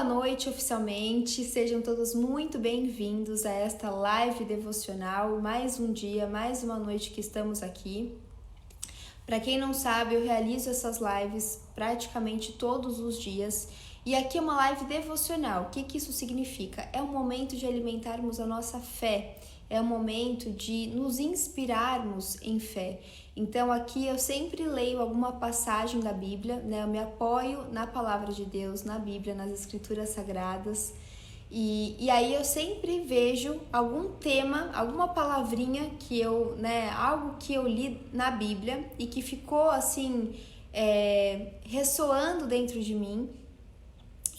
Boa noite oficialmente, sejam todos muito bem-vindos a esta live devocional, mais um dia, mais uma noite que estamos aqui. Para quem não sabe, eu realizo essas lives praticamente todos os dias e aqui é uma live devocional. O que isso significa? É um momento de alimentarmos a nossa fé, é um momento de nos inspirarmos em fé. Então aqui eu sempre leio alguma passagem da Bíblia, né? Eu me apoio na palavra de Deus, na Bíblia, nas escrituras sagradas. E aí eu sempre vejo algum tema, alguma palavrinha que eu, algo que eu li na Bíblia e que ficou assim, ressoando dentro de mim.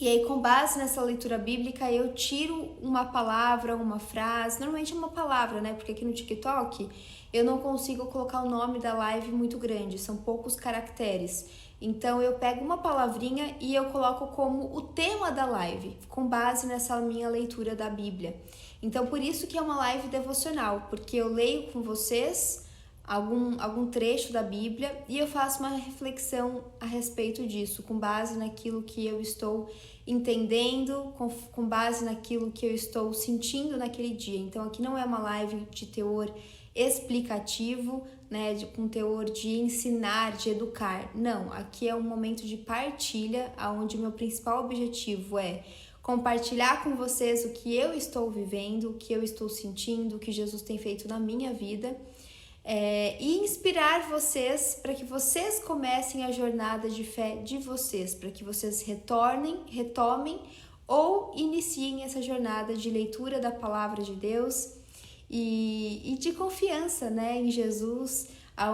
E aí, com base nessa leitura bíblica, eu tiro uma palavra, uma frase, normalmente é uma palavra, né? Porque aqui no TikTok eu não consigo colocar o nome da live muito grande, são poucos caracteres. Então eu pego uma palavrinha e eu coloco como o tema da live, com base nessa minha leitura da Bíblia. Então por isso que é uma live devocional, porque eu leio com vocês algum trecho da Bíblia e eu faço uma reflexão a respeito disso, com base naquilo que eu estou entendendo, com base naquilo que eu estou sentindo naquele dia. Então aqui não é uma live de teor explicativo, né, com teor de ensinar, de educar. Não, aqui é um momento de partilha, onde o meu principal objetivo é compartilhar com vocês o que eu estou vivendo, o que eu estou sentindo, o que Jesus tem feito na minha vida. E inspirar vocês para que vocês comecem a jornada de fé de vocês, para que vocês retomem ou iniciem essa jornada de leitura da palavra de Deus e de confiança, né, em Jesus,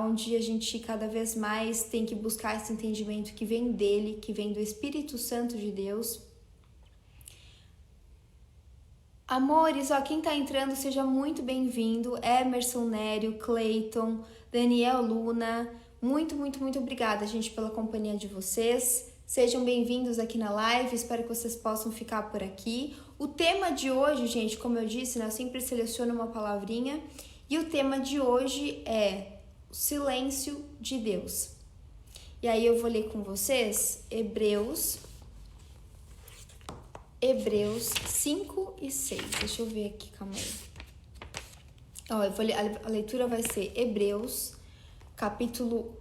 onde a gente cada vez mais tem que buscar esse entendimento que vem dele, que vem do Espírito Santo de Deus. Amores, quem tá entrando, seja muito bem-vindo. Emerson Nério, Cleiton, Daniel Luna, muito obrigada, gente, pela companhia de vocês. Sejam bem-vindos aqui na live, espero que vocês possam ficar por aqui. O tema de hoje, gente, como eu disse, né, eu sempre seleciono uma palavrinha. E o tema de hoje é o silêncio de Deus. E aí eu vou ler com vocês Hebreus 5 e 6. Deixa eu ver aqui, calma aí. Eu vou ler, a leitura vai ser Hebreus, capítulo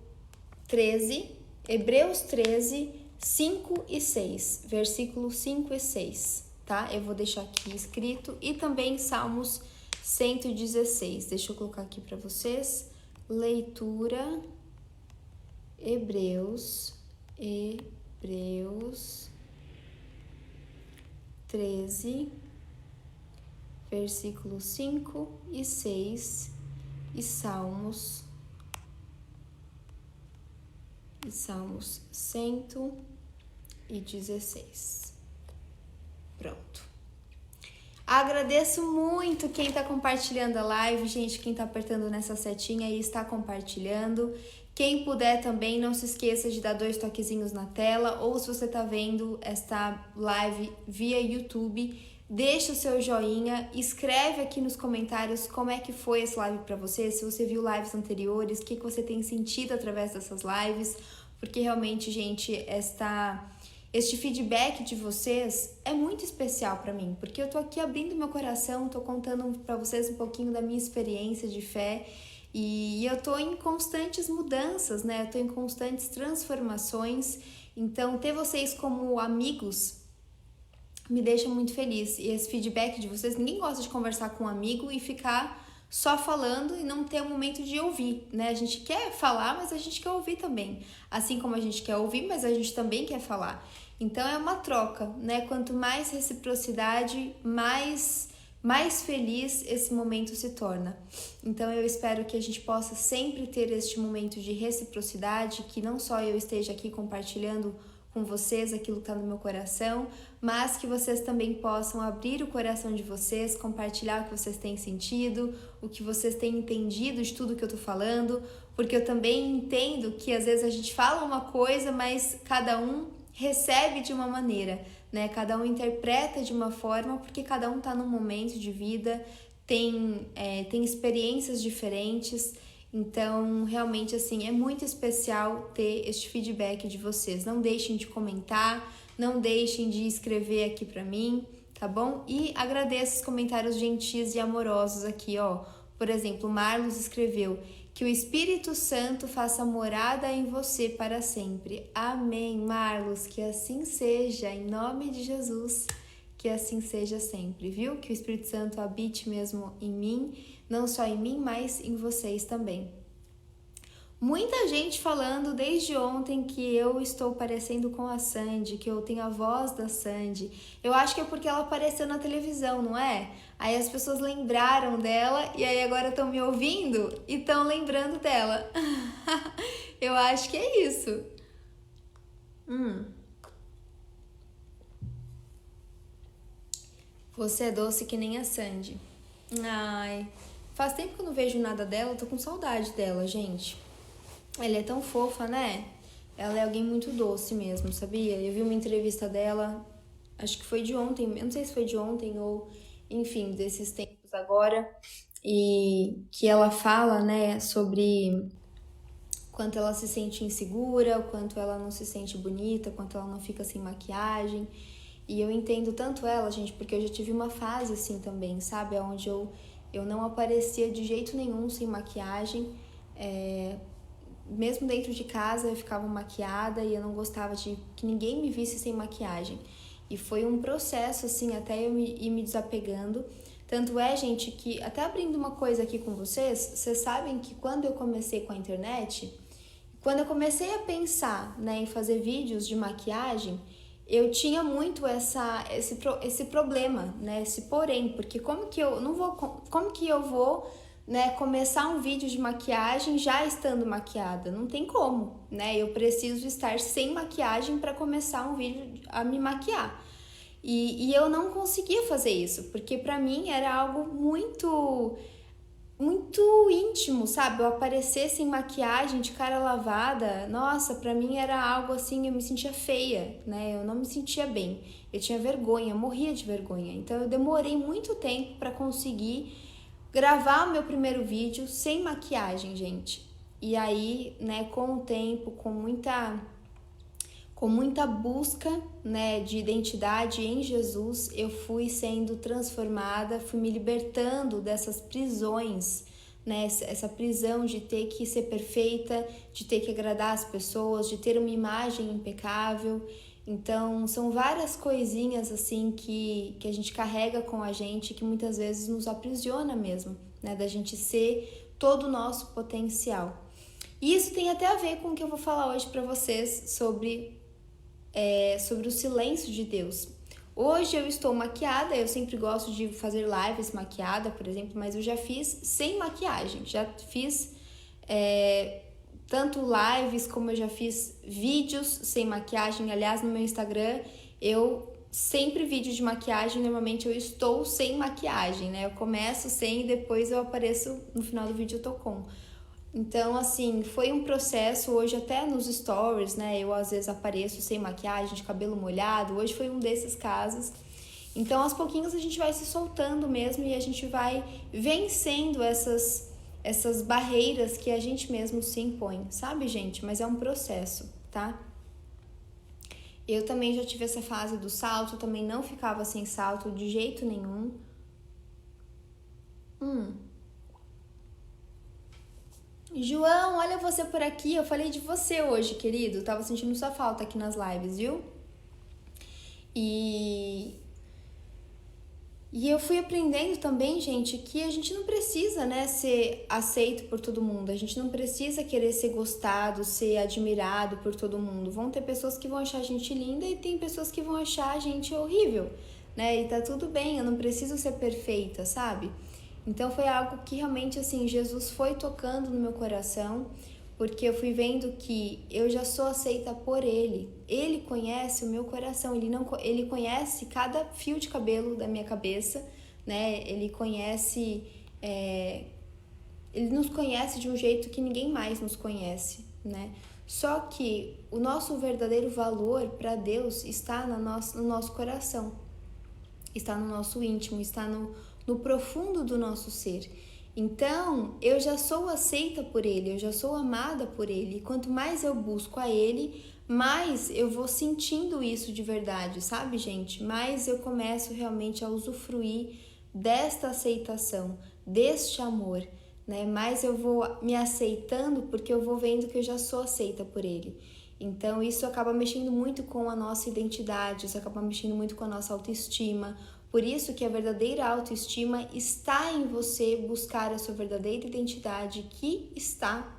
13, Hebreus 13, 5 e 6, versículos 5 e 6, tá? Eu vou deixar aqui escrito. E também Salmos 116. Deixa eu colocar aqui para vocês. Leitura, Hebreus 13, versículos 5 e 6 e Salmos 116. Pronto. Agradeço muito quem está compartilhando a live, gente, quem está apertando nessa setinha e está compartilhando. Quem puder também, não se esqueça de dar 2 toquezinhos na tela, ou se você está vendo esta live via YouTube, deixa o seu joinha, escreve aqui nos comentários como é que foi essa live para você, se você viu lives anteriores, o que você tem sentido através dessas lives, porque realmente, gente, este feedback de vocês é muito especial para mim, porque eu tô aqui abrindo meu coração, tô contando para vocês um pouquinho da minha experiência de fé. E eu tô em constantes mudanças, né? Eu tô em constantes transformações. Então, ter vocês como amigos me deixa muito feliz. E esse feedback de vocês, ninguém gosta de conversar com um amigo e ficar só falando e não ter um momento de ouvir, né? A gente quer falar, mas a gente quer ouvir também. Assim como a gente quer ouvir, mas a gente também quer falar. Então, é uma troca, né? Quanto mais reciprocidade, mais feliz esse momento se torna. Então eu espero que a gente possa sempre ter este momento de reciprocidade, que não só eu esteja aqui compartilhando com vocês aquilo que está no meu coração, mas que vocês também possam abrir o coração de vocês, compartilhar o que vocês têm sentido, o que vocês têm entendido de tudo que eu tô falando, porque eu também entendo que às vezes a gente fala uma coisa, mas cada um recebe de uma maneira, né? Cada um interpreta de uma forma, porque cada um tá num momento de vida, tem experiências diferentes. Então, realmente, assim, é muito especial ter este feedback de vocês. Não deixem de comentar, Não deixem de escrever aqui pra mim, tá bom? E agradeço os comentários gentis e amorosos aqui, ó. Por exemplo, Marlos escreveu: que o Espírito Santo faça morada em você para sempre. Amém, Marlos, que assim seja, em nome de Jesus, que assim seja sempre, viu? Que o Espírito Santo habite mesmo em mim, não só em mim, mas em vocês também. Muita gente falando desde ontem que eu estou parecendo com a Sandy, que eu tenho a voz da Sandy. Eu acho que é porque ela apareceu na televisão, não é? Aí as pessoas lembraram dela e aí agora estão me ouvindo e estão lembrando dela. Eu acho que é isso. Você é doce que nem a Sandy. Ai, faz tempo que eu não vejo nada dela, tô com saudade dela, gente. Ela é tão fofa, né? Ela é alguém muito doce mesmo, sabia? Eu vi uma entrevista dela, acho que foi de ontem, eu não sei se foi de ontem ou, enfim, desses tempos agora, e que ela fala, né, sobre quanto ela se sente insegura, o quanto ela não se sente bonita, quanto ela não fica sem maquiagem. E eu entendo tanto ela, gente, porque eu já tive uma fase assim também, sabe? Onde eu não aparecia de jeito nenhum sem maquiagem. Mesmo dentro de casa eu ficava maquiada e eu não gostava de que ninguém me visse sem maquiagem. E foi um processo, assim, até eu ir me desapegando. Tanto é, gente, que até abrindo uma coisa aqui com vocês sabem que quando eu comecei com a internet, quando eu comecei a pensar, né, em fazer vídeos de maquiagem, eu tinha muito esse problema, né, esse porém, porque como que eu vou, né, começar um vídeo de maquiagem já estando maquiada? Não tem como, né? Eu preciso estar sem maquiagem para começar um vídeo a me maquiar. E eu não conseguia fazer isso, porque para mim era algo muito íntimo, sabe? Eu aparecer sem maquiagem, de cara lavada, nossa, pra mim era algo assim, eu me sentia feia, né? Eu não me sentia bem. Eu tinha vergonha, eu morria de vergonha. Então eu demorei muito tempo pra conseguir gravar o meu primeiro vídeo sem maquiagem, gente. E aí, né, com o tempo, com muita busca, né, de identidade em Jesus, eu fui sendo transformada, fui me libertando dessas prisões, né, essa prisão de ter que ser perfeita, de ter que agradar as pessoas, de ter uma imagem impecável. Então, são várias coisinhas assim que a gente carrega com a gente, que muitas vezes nos aprisiona mesmo, né, da gente ser todo o nosso potencial. E isso tem até a ver com o que eu vou falar hoje para vocês sobre o silêncio de Deus. Hoje eu estou maquiada, eu sempre gosto de fazer lives maquiada, por exemplo, mas eu já fiz sem maquiagem, já fiz tanto lives como eu já fiz vídeos sem maquiagem. Aliás, no meu Instagram, eu sempre vídeo de maquiagem, normalmente eu estou sem maquiagem, né? Eu começo sem e depois eu apareço no final do vídeo eu tô com. Então, assim, foi um processo. Hoje até nos stories, né, eu às vezes apareço sem maquiagem, de cabelo molhado. Hoje foi um desses casos. Então, aos pouquinhos a gente vai se soltando mesmo e a gente vai vencendo essas barreiras que a gente mesmo se impõe, sabe, gente? Mas é um processo, tá? Eu também já tive essa fase do salto, eu também não ficava sem salto de jeito nenhum. João, olha você por aqui. Eu falei de você hoje, querido. Tava sentindo sua falta aqui nas lives, viu? E eu fui aprendendo também, gente, que a gente não precisa, né, ser aceito por todo mundo. A gente não precisa querer ser gostado, ser admirado por todo mundo. Vão ter pessoas que vão achar a gente linda e tem pessoas que vão achar a gente horrível, né? E tá tudo bem, eu não preciso ser perfeita, sabe? Então foi algo que realmente, assim, Jesus foi tocando no meu coração, porque eu fui vendo que eu já sou aceita por Ele. Ele conhece o meu coração, ele conhece cada fio de cabelo da minha cabeça, né? Ele conhece, ele nos conhece de um jeito que ninguém mais nos conhece, né? Só que o nosso verdadeiro valor para Deus está no nosso coração, está no nosso íntimo, está no profundo do nosso ser. Então, eu já sou aceita por Ele, eu já sou amada por Ele. E quanto mais eu busco a Ele, mais eu vou sentindo isso de verdade, sabe, gente? Mais eu começo realmente a usufruir desta aceitação, deste amor, né? Mais eu vou me aceitando porque eu vou vendo que eu já sou aceita por ele. Então, isso acaba mexendo muito com a nossa identidade, isso acaba mexendo muito com a nossa autoestima. Por isso que a verdadeira autoestima está em você buscar a sua verdadeira identidade, que está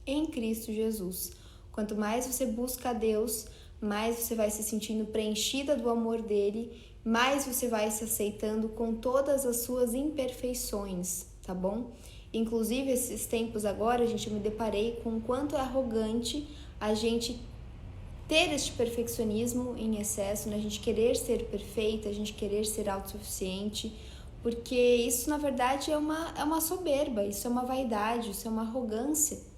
em Cristo Jesus. Quanto mais você busca a Deus, mais você vai se sentindo preenchida do amor dele, mais você vai se aceitando com todas as suas imperfeições, tá bom? Inclusive, esses tempos agora, gente, eu me deparei com o quanto é arrogante a gente ter este perfeccionismo em excesso, né? A gente querer ser perfeita, a gente querer ser autossuficiente, porque isso, na verdade, é uma soberba, isso é uma vaidade, isso é uma arrogância.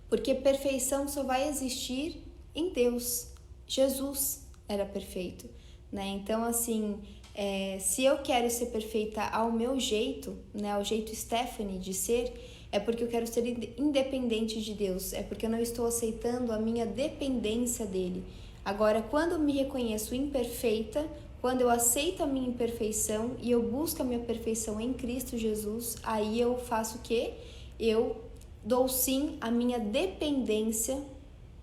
Porque perfeição só vai existir em Deus. Jesus era perfeito, né? Então, assim, se eu quero ser perfeita ao meu jeito, né, ao jeito Stephanie de ser, é porque eu quero ser independente de Deus, é porque eu não estou aceitando a minha dependência dele. Agora, quando eu me reconheço imperfeita, quando eu aceito a minha imperfeição e eu busco a minha perfeição em Cristo Jesus, aí eu faço o quê? Eu dou sim a minha dependência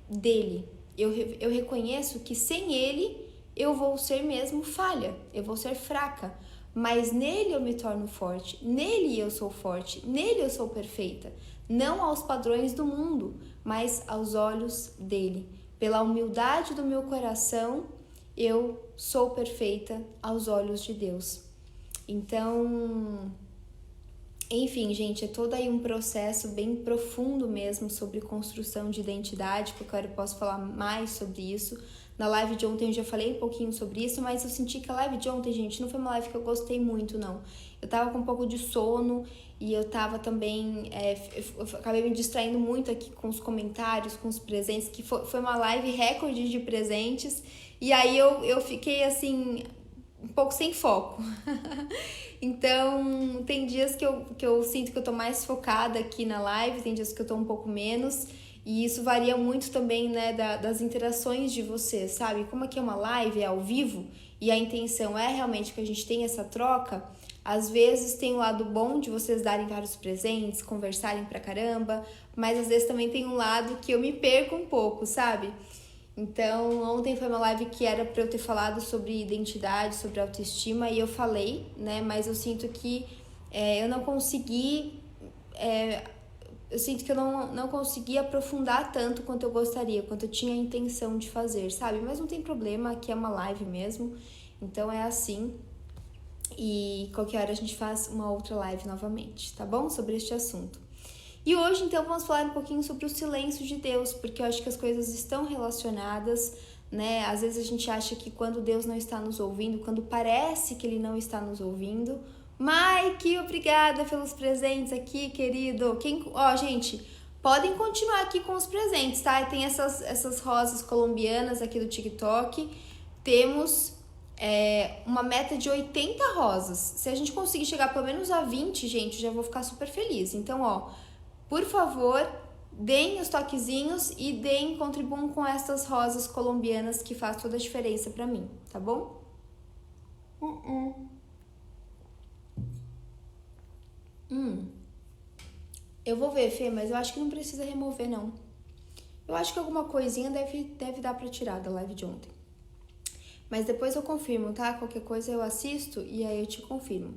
dele. Eu reconheço que sem ele eu vou ser mesmo falha, eu vou ser fraca, mas nele eu me torno forte, nele eu sou forte, nele eu sou perfeita, não aos padrões do mundo, mas aos olhos dele. Pela humildade do meu coração, eu sou perfeita aos olhos de Deus. Então, enfim, gente, é todo aí um processo bem profundo mesmo sobre construção de identidade, que eu posso falar mais sobre isso. Na live de ontem eu já falei um pouquinho sobre isso, mas eu senti que a live de ontem, gente, não foi uma live que eu gostei muito, não. Eu tava com um pouco de sono e eu tava também, eu acabei me distraindo muito aqui com os comentários, com os presentes, que foi uma live recorde de presentes, e aí eu fiquei assim, um pouco sem foco. Então, tem dias que eu sinto que eu tô mais focada aqui na live, tem dias que eu tô um pouco menos, e isso varia muito também, né, das interações de vocês, sabe? Como aqui é uma live, é ao vivo, e a intenção é realmente que a gente tenha essa troca, às vezes tem o lado bom de vocês darem vários presentes, conversarem pra caramba, mas às vezes também tem um lado que eu me perco um pouco, sabe? Então, ontem foi uma live que era para eu ter falado sobre identidade, sobre autoestima, e eu falei, né? Mas eu sinto que eu não consegui, eu sinto que eu não consegui aprofundar tanto quanto eu gostaria, quanto eu tinha a intenção de fazer, sabe? Mas não tem problema, aqui é uma live mesmo, então é assim. E qualquer hora a gente faz uma outra live novamente, tá bom? Sobre este assunto. E hoje, então, vamos falar um pouquinho sobre o silêncio de Deus, porque eu acho que as coisas estão relacionadas, né? Às vezes a gente acha que quando Deus não está nos ouvindo, quando parece que Ele não está nos ouvindo. Mike, obrigada pelos presentes aqui, querido. Gente, podem continuar aqui com os presentes, tá? Tem essas rosas colombianas aqui do TikTok. Temos uma meta de 80 rosas. Se a gente conseguir chegar pelo menos a 20, gente, já vou ficar super feliz. Então, por favor, deem os toquezinhos e contribuam com essas rosas colombianas que faz toda a diferença pra mim, tá bom? Eu vou ver, Fê, mas eu acho que não precisa remover, não. Eu acho que alguma coisinha deve dar pra tirar da live de ontem. Mas depois eu confirmo, tá? Qualquer coisa eu assisto e aí eu te confirmo.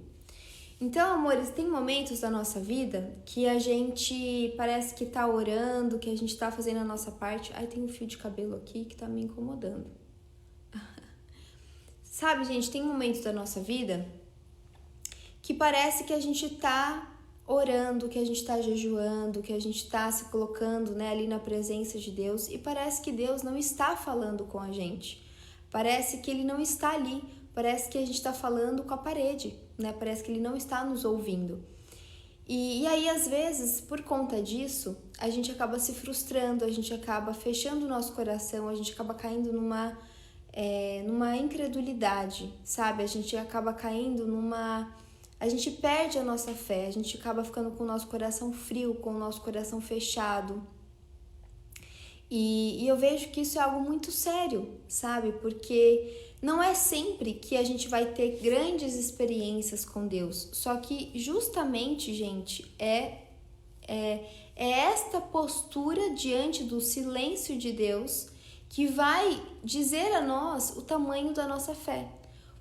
Então, amores, tem momentos da nossa vida que a gente parece que tá orando, que a gente tá fazendo a nossa parte. Ai, tem um fio de cabelo aqui que tá me incomodando. Sabe, gente, tem momentos da nossa vida que parece que a gente tá orando, que a gente tá jejuando, que a gente tá se colocando, né, ali na presença de Deus e parece que Deus não está falando com a gente. Parece que Ele não está ali, parece que a gente tá falando com a parede, né? Parece que Ele não está nos ouvindo. E aí, às vezes, por conta disso, a gente acaba se frustrando, a gente acaba fechando o nosso coração, a gente acaba caindo numa incredulidade, sabe? A gente acaba caindo a gente perde a nossa fé, a gente acaba ficando com o nosso coração frio, com o nosso coração fechado. E eu vejo que isso é algo muito sério, sabe? Porque não é sempre que a gente vai ter grandes experiências com Deus. Só que justamente, gente, é esta postura diante do silêncio de Deus que vai dizer a nós o tamanho da nossa fé.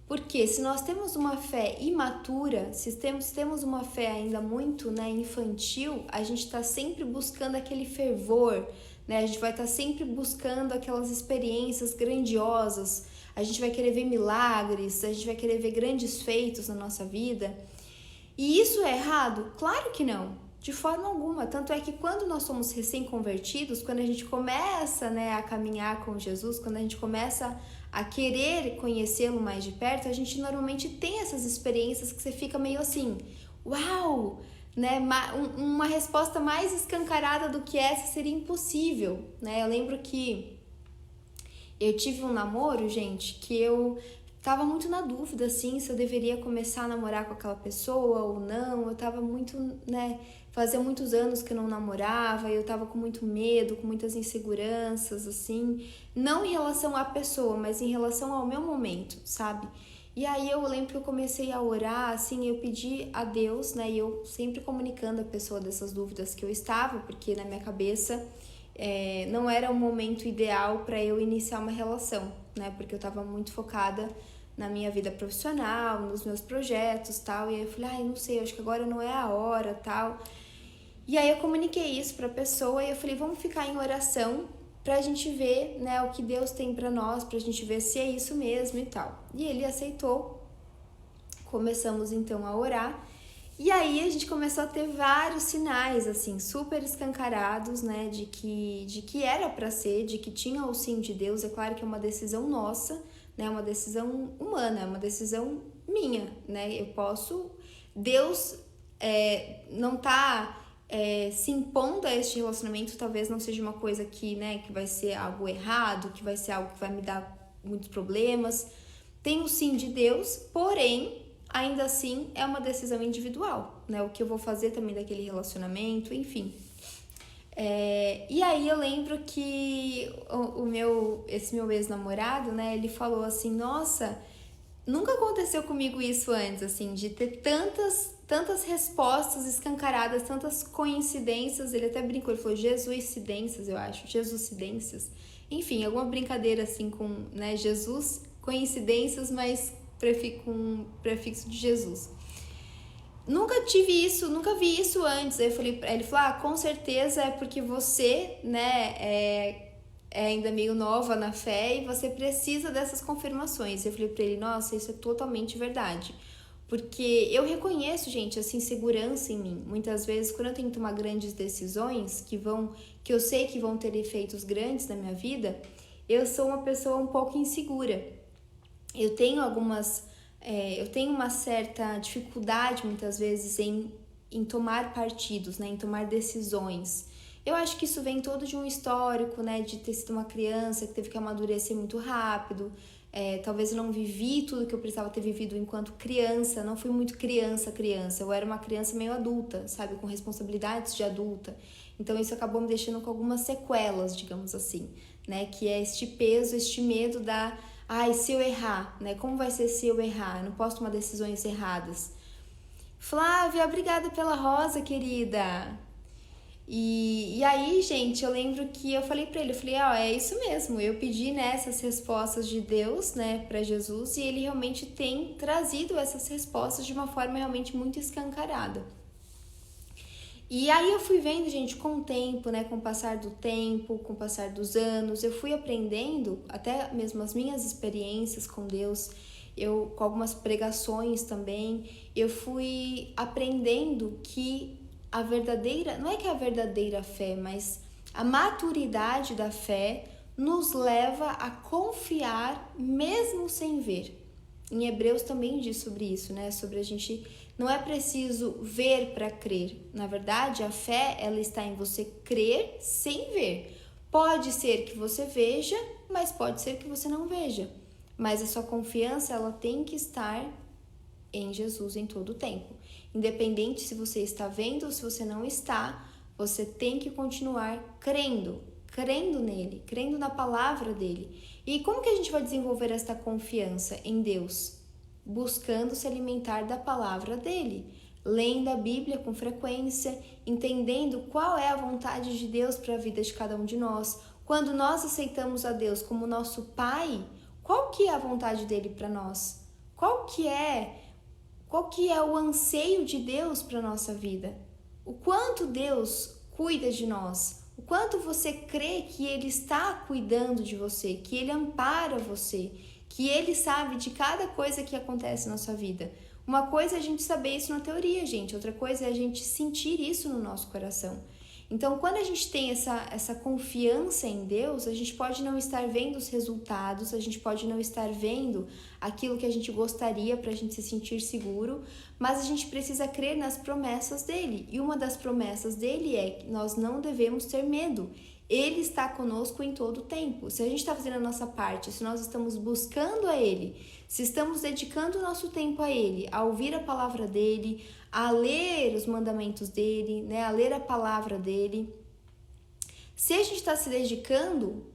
Porque se nós temos uma fé imatura, se temos uma fé ainda muito, né, infantil, a gente está sempre buscando aquele fervor, né? A gente vai estar sempre buscando aquelas experiências grandiosas, a gente vai querer ver milagres, a gente vai querer ver grandes feitos na nossa vida. E isso é errado? Claro que não, de forma alguma. Tanto é que quando nós somos recém-convertidos, quando a gente começa, né, a caminhar com Jesus, quando a gente começa a querer conhecê-lo mais de perto, a gente normalmente tem essas experiências que você fica meio assim, uau, né? Uma resposta mais escancarada do que essa seria impossível, né? Eu lembro que eu tive um namoro, gente, que eu tava muito na dúvida, assim, se eu deveria começar a namorar com aquela pessoa ou não. Eu tava muito, né, fazia muitos anos que eu não namorava, eu tava com muito medo, com muitas inseguranças, assim, não em relação à pessoa, mas em relação ao meu momento, sabe? E aí eu lembro que eu comecei a orar, assim, eu pedi a Deus, né, e eu sempre comunicando a pessoa dessas dúvidas que eu estava, porque na minha cabeça não era o momento ideal para eu iniciar uma relação, né, porque eu tava muito focada na minha vida profissional, nos meus projetos, tal, e aí eu falei, não sei, acho que agora não é a hora, tal. E aí eu comuniquei isso pra pessoa e eu falei, vamos ficar em oração pra gente ver, né, o que Deus tem pra nós, pra gente ver se é isso mesmo e tal. E ele aceitou, começamos então a orar, e aí a gente começou a ter vários sinais, assim, super escancarados, né, de que era pra ser, de que tinha o sim de Deus. É claro que é uma decisão nossa, né, uma decisão humana, é uma decisão minha, né, eu posso... Deus não tá... se impondo a este relacionamento, talvez não seja uma coisa que, né, que vai ser algo errado, que vai ser algo que vai me dar muitos problemas. Tem o sim de Deus, porém, ainda assim, é uma decisão individual, né? O que eu vou fazer também daquele relacionamento, enfim. E aí eu lembro que esse meu ex-namorado, né, ele falou assim, nossa, nunca aconteceu comigo isso antes, assim, de ter tantas respostas escancaradas, tantas coincidências. Ele até brincou, ele falou Jesuicidências, eu acho, Jesuicidências. Enfim, alguma brincadeira assim com, né, Jesus, coincidências, mas com prefixo de Jesus. Nunca tive isso, nunca vi isso antes. Aí eu falei, ele falou, com certeza é porque você, né, é ainda meio nova na fé e você precisa dessas confirmações. Eu falei pra ele, nossa, isso é totalmente verdade. Porque eu reconheço, gente, essa insegurança em mim. Muitas vezes, quando eu tenho que tomar grandes decisões que eu sei que vão ter efeitos grandes na minha vida, eu sou uma pessoa um pouco insegura. Eu tenho uma certa dificuldade, muitas vezes, em tomar partidos, né, em tomar decisões. Eu acho que isso vem todo de um histórico, né, de ter sido uma criança que teve que amadurecer muito rápido. Talvez eu não vivi tudo que eu precisava ter vivido enquanto criança, não fui muito criança, eu era uma criança meio adulta, sabe, com responsabilidades de adulta. Então isso acabou me deixando com algumas sequelas, digamos assim, né, que é este peso, este medo da, se eu errar, né, como vai ser se eu errar? Eu não posso tomar decisões erradas. Flávia, obrigada pela rosa, querida. E aí, gente, eu lembro que eu falei pra ele, eu falei, é isso mesmo, eu pedi, né, essas respostas de Deus, né, pra Jesus, e ele realmente tem trazido essas respostas de uma forma realmente muito escancarada. E aí eu fui vendo, gente, com o tempo, né, com o passar do tempo, com o passar dos anos, eu fui aprendendo, até mesmo as minhas experiências com Deus, com algumas pregações também, eu fui aprendendo que não é que a verdadeira fé, mas a maturidade da fé nos leva a confiar mesmo sem ver. Em Hebreus também diz sobre isso, né? Sobre a gente, não é preciso ver para crer. Na verdade, a fé, ela está em você crer sem ver. Pode ser que você veja, mas pode ser que você não veja. Mas a sua confiança, ela tem que estar em Jesus em todo o tempo. Independente se você está vendo ou se você não está, você tem que continuar crendo. crendo nele, crendo na palavra dele. E como que a gente vai desenvolver esta confiança em Deus? Buscando se alimentar da palavra dele, lendo a Bíblia com frequência, entendendo qual é a vontade de Deus para a vida de cada um de nós. Quando nós aceitamos a Deus como nosso Pai, qual que é a vontade dele para nós? Qual que é o anseio de Deus para a nossa vida? O quanto Deus cuida de nós? O quanto você crê que Ele está cuidando de você, que Ele ampara você, que Ele sabe de cada coisa que acontece na sua vida? Uma coisa é a gente saber isso na teoria, gente. Outra coisa é a gente sentir isso no nosso coração. Então, quando a gente tem essa confiança em Deus, a gente pode não estar vendo os resultados, a gente pode não estar vendo aquilo que a gente gostaria para a gente se sentir seguro, mas a gente precisa crer nas promessas dele. E uma das promessas dele é que nós não devemos ter medo. Ele está conosco em todo o tempo. Se a gente está fazendo a nossa parte, se nós estamos buscando a Ele, se estamos dedicando o nosso tempo a Ele, a ouvir a palavra dele, a ler os mandamentos dele, né, a ler a palavra dele, se a gente está se dedicando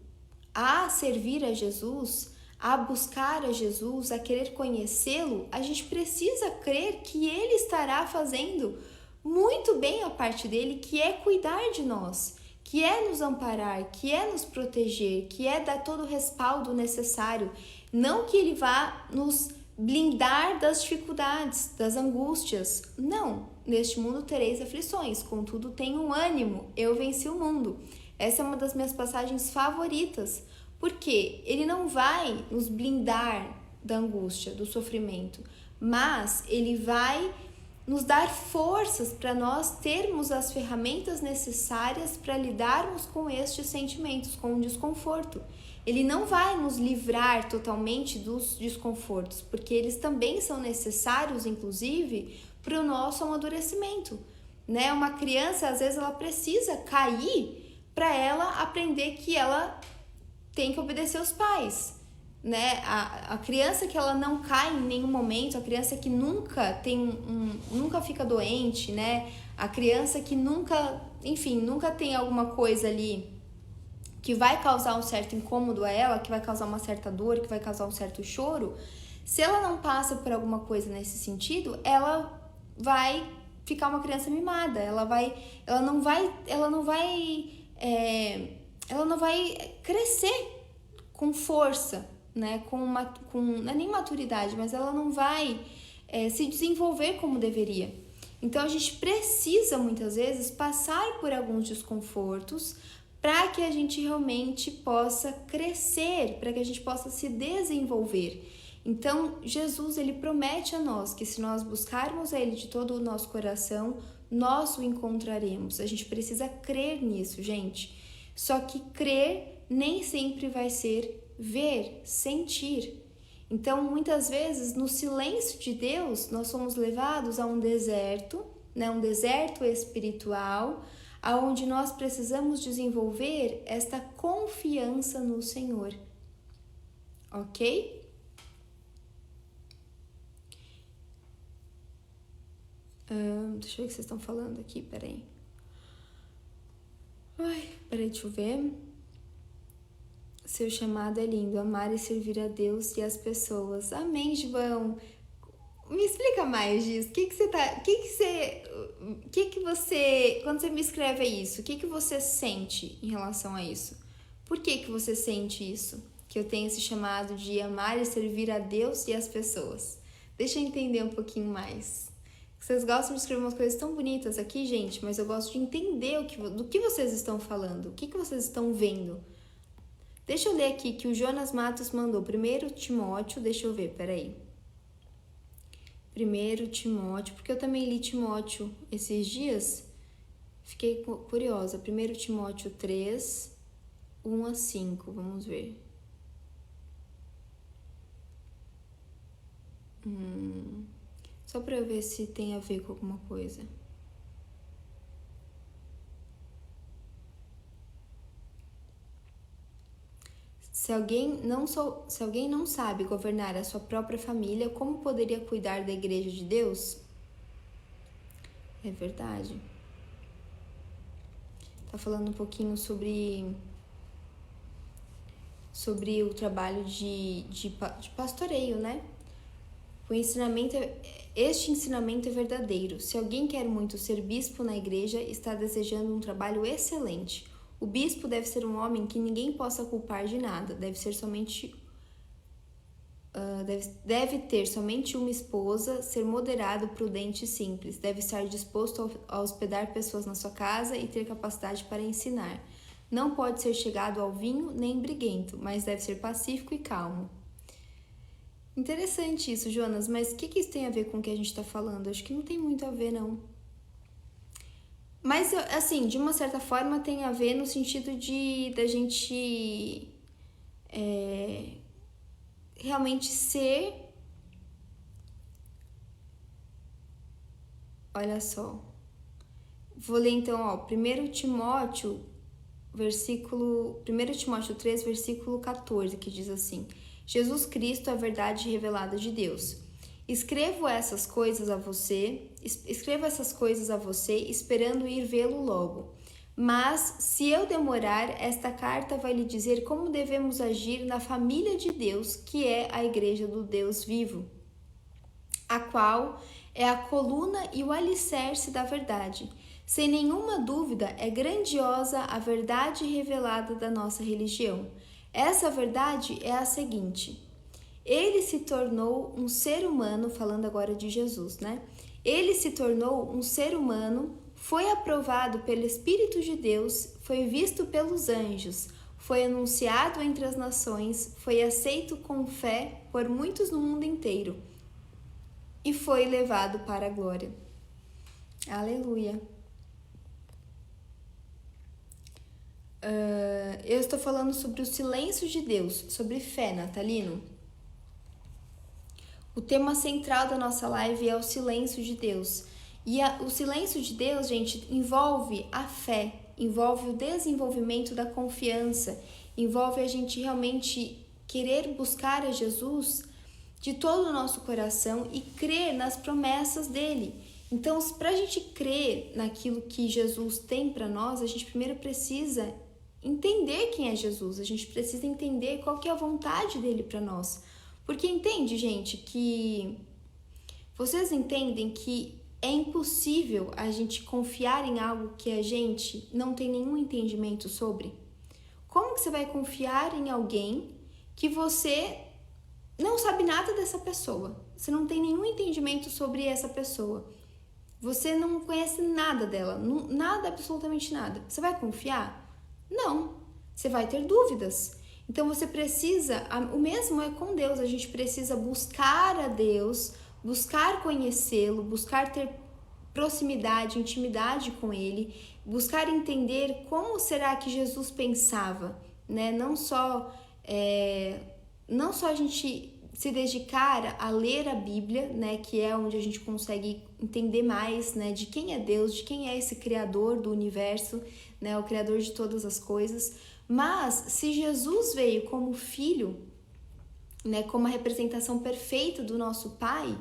a servir a Jesus, a buscar a Jesus, a querer conhecê-lo, a gente precisa crer que Ele estará fazendo muito bem a parte dele, que é cuidar de nós, que é nos amparar, que é nos proteger, que é dar todo o respaldo necessário. Não que Ele vá nos blindar das dificuldades, das angústias. Não, neste mundo tereis aflições, contudo tenham ânimo, eu venci o mundo. Essa é uma das minhas passagens favoritas, porque Ele não vai nos blindar da angústia, do sofrimento, mas Ele vai nos dar forças para nós termos as ferramentas necessárias para lidarmos com estes sentimentos, com o desconforto. Ele não vai nos livrar totalmente dos desconfortos, porque eles também são necessários, inclusive, para o nosso amadurecimento, né? Uma criança, às vezes, ela precisa cair para ela aprender que ela tem que obedecer aos pais, né? A criança que ela não cai em nenhum momento, a criança que nunca nunca fica doente, né? A criança que nunca tem alguma coisa ali que vai causar um certo incômodo a ela, que vai causar uma certa dor, que vai causar um certo choro, se ela não passa por alguma coisa nesse sentido, ela vai ficar uma criança mimada, ela não vai crescer com força, né? Não é nem maturidade, mas ela não vai se desenvolver como deveria. Então a gente precisa muitas vezes passar por alguns desconfortos para que a gente realmente possa crescer, para que a gente possa se desenvolver. Então Jesus, ele promete a nós que se nós buscarmos a Ele de todo o nosso coração, nós o encontraremos. A gente precisa crer nisso, gente. Só que crer nem sempre vai ser ver, sentir. Então, muitas vezes, no silêncio de Deus, nós somos levados a um deserto, né? Um deserto espiritual, aonde nós precisamos desenvolver esta confiança no Senhor. Ok? Deixa eu ver o que vocês estão falando aqui, peraí. Deixa eu ver. Seu chamado é lindo, amar e servir a Deus e as pessoas. Amém, João. Me explica mais disso. Quando você me escreve isso, o que você sente em relação a isso? Por que você sente isso? Que eu tenho esse chamado de amar e servir a Deus e as pessoas. Deixa eu entender um pouquinho mais. Vocês gostam de escrever umas coisas tão bonitas aqui, gente, mas eu gosto de entender do que vocês estão falando, o que vocês estão vendo. Deixa eu ler aqui que o Jonas Matos mandou 1 Timóteo, deixa eu ver, peraí. 1 Timóteo, porque eu também li Timóteo esses dias, fiquei curiosa. 1 Timóteo 3, 1 a 5, vamos ver. Só para eu ver se tem a ver com alguma coisa. Se alguém não sabe governar a sua própria família, como poderia cuidar da igreja de Deus? É verdade. Tá falando um pouquinho sobre sobre o trabalho de pastoreio, né? Este ensinamento é verdadeiro. Se alguém quer muito ser bispo na igreja, está desejando um trabalho excelente. O bispo deve ser um homem que ninguém possa culpar de nada. Deve ter somente uma esposa, ser moderado, prudente e simples. Deve estar disposto a hospedar pessoas na sua casa e ter capacidade para ensinar. Não pode ser chegado ao vinho nem briguento, mas deve ser pacífico e calmo. Interessante isso, Jonas, mas o que isso tem a ver com o que a gente está falando? Acho que não tem muito a ver, não. Mas, assim, de uma certa forma tem a ver no sentido da gente realmente ser... Olha só. Vou ler então, 1 Timóteo 3, versículo 14, que diz assim: Jesus Cristo é a verdade revelada de Deus. Escrevo essas coisas a você, esperando ir vê-lo logo. Mas, se eu demorar, esta carta vai lhe dizer como devemos agir na família de Deus, que é a igreja do Deus vivo, a qual é a coluna e o alicerce da verdade. Sem nenhuma dúvida, é grandiosa a verdade revelada da nossa religião. Essa verdade é a seguinte: ele se tornou um ser humano, falando agora de Jesus, né? Ele se tornou um ser humano, foi aprovado pelo Espírito de Deus, foi visto pelos anjos, foi anunciado entre as nações, foi aceito com fé por muitos no mundo inteiro e foi levado para a glória. Aleluia! Eu estou falando sobre o silêncio de Deus, sobre fé, Natalino. O tema central da nossa live é o silêncio de Deus. E o silêncio de Deus, gente, envolve a fé, envolve o desenvolvimento da confiança, envolve a gente realmente querer buscar a Jesus de todo o nosso coração e crer nas promessas dele. Então, para a gente crer naquilo que Jesus tem para nós, a gente primeiro precisa entender quem é Jesus, a gente precisa entender qual que é a vontade dele para nós. Porque entende, gente, que vocês entendem que é impossível a gente confiar em algo que a gente não tem nenhum entendimento sobre? Como que você vai confiar em alguém que você não sabe nada dessa pessoa? Você não tem nenhum entendimento sobre essa pessoa. Você não conhece nada dela, nada, absolutamente nada. Você vai confiar? Não. Você vai ter dúvidas. Então você precisa, o mesmo é com Deus, a gente precisa buscar a Deus, buscar conhecê-lo, buscar ter proximidade, intimidade com ele, buscar entender como será que Jesus pensava, né? Não só a gente se dedicar a ler a Bíblia, né, que é onde a gente consegue entender mais, né, de quem é Deus, de quem é esse Criador do universo, né, o Criador de todas as coisas. Mas se Jesus veio como filho, né, como a representação perfeita do nosso Pai,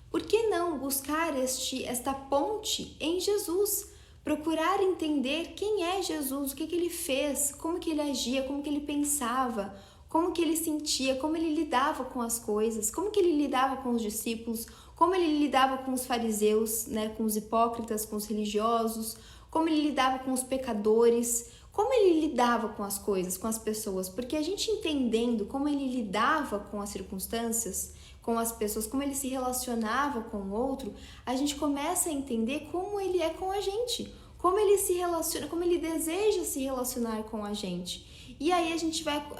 por que não buscar esta ponte em Jesus? Procurar entender quem é Jesus, o que ele fez, como que ele agia, como que ele pensava, como que ele sentia, como ele lidava com as coisas, como que ele lidava com os discípulos, como ele lidava com os fariseus, né, com os hipócritas, com os religiosos, como ele lidava com os pecadores, como ele lidava com as coisas, com as pessoas. Porque a gente entendendo como ele lidava com as circunstâncias, com as pessoas, como ele se relacionava com o outro, a gente começa a entender como ele é com a gente, como ele se relaciona, como ele deseja se relacionar com a gente. E aí a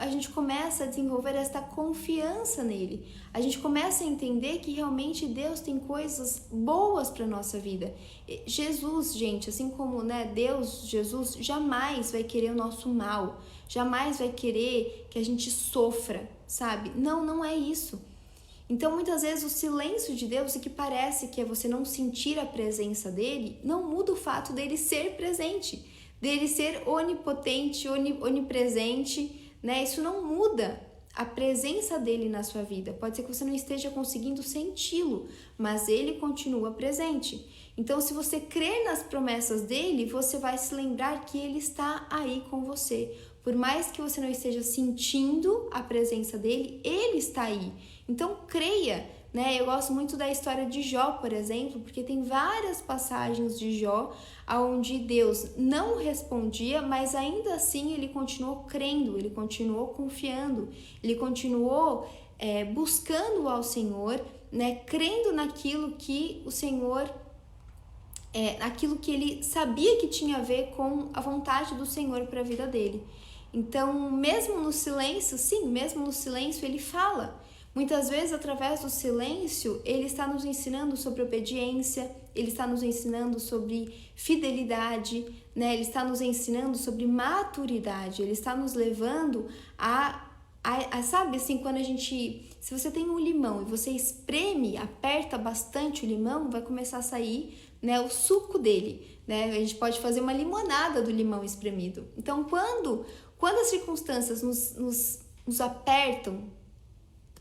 gente começa a desenvolver esta confiança nele. A gente começa a entender que realmente Deus tem coisas boas para nossa vida. Jesus, gente, assim como, né, Deus, Jesus, jamais vai querer o nosso mal. Jamais vai querer que a gente sofra, sabe? Não é isso. Então, muitas vezes, o silêncio de Deus, o que parece que é você não sentir a presença dele, não muda o fato dele ser presente, dele ser onipotente, onipresente, né? Isso não muda a presença dele na sua vida. Pode ser que você não esteja conseguindo senti-lo, mas ele continua presente. Então, se você crer nas promessas dele, você vai se lembrar que ele está aí com você. por mais que você não esteja sentindo a presença dele, ele está aí. Então creia, né? Eu gosto muito da história de Jó, por exemplo, porque tem várias passagens de Jó onde Deus não respondia, mas ainda assim ele continuou crendo, ele continuou confiando, ele continuou buscando ao Senhor, né? Crendo naquilo que o Senhor, naquilo que ele sabia que tinha a ver com a vontade do Senhor para a vida dele. Então, mesmo no silêncio, sim, mesmo no silêncio ele fala. Muitas vezes, através do silêncio, ele está nos ensinando sobre obediência, ele está nos ensinando sobre fidelidade, né? Ele está nos ensinando sobre maturidade, ele está nos levando sabe assim, quando se você tem um limão e você espreme, aperta bastante o limão, vai começar a sair, né, o suco dele, né? A gente pode fazer uma limonada do limão espremido. Então, quando as circunstâncias nos apertam,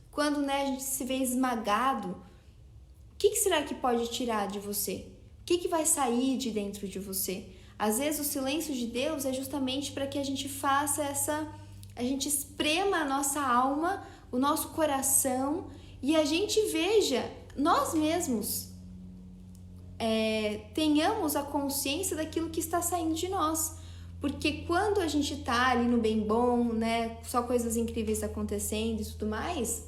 quando, né, a gente se vê esmagado, o que será que pode tirar de você? O que vai sair de dentro de você? Às vezes o silêncio de Deus é justamente para que a gente faça a gente esprema a nossa alma, o nosso coração, e a gente veja nós mesmos, tenhamos a consciência daquilo que está saindo de nós. Porque quando a gente tá ali no bem bom, né, só coisas incríveis acontecendo e tudo mais,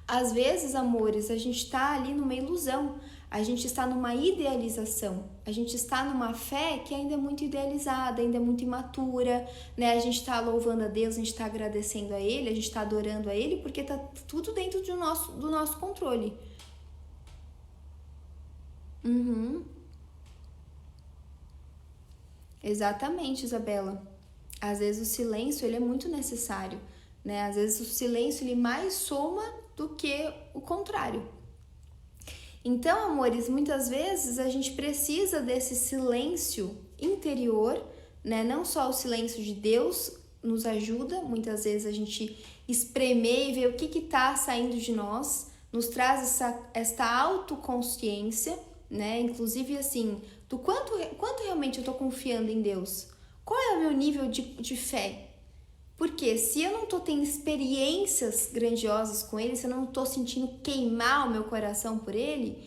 às vezes, amores, a gente está ali numa ilusão, a gente está numa idealização, a gente está numa fé que ainda é muito idealizada, ainda é muito imatura, né? A gente está louvando a Deus, a gente está agradecendo a Ele, a gente está adorando a Ele, porque tá tudo dentro do nosso controle. Exatamente, Isabela. Às vezes o silêncio ele é muito necessário, né? Às vezes o silêncio ele mais soma do que o contrário. Então, amores, muitas vezes a gente precisa desse silêncio interior, né? Não só o silêncio de Deus nos ajuda, muitas vezes a gente espremer e ver o que tá saindo de nós, nos traz esta autoconsciência, né? Inclusive, assim, do quanto realmente eu tô confiando em Deus? Qual é o meu nível de fé? Porque se eu não tô tendo experiências grandiosas com Ele, se eu não tô sentindo queimar o meu coração por Ele,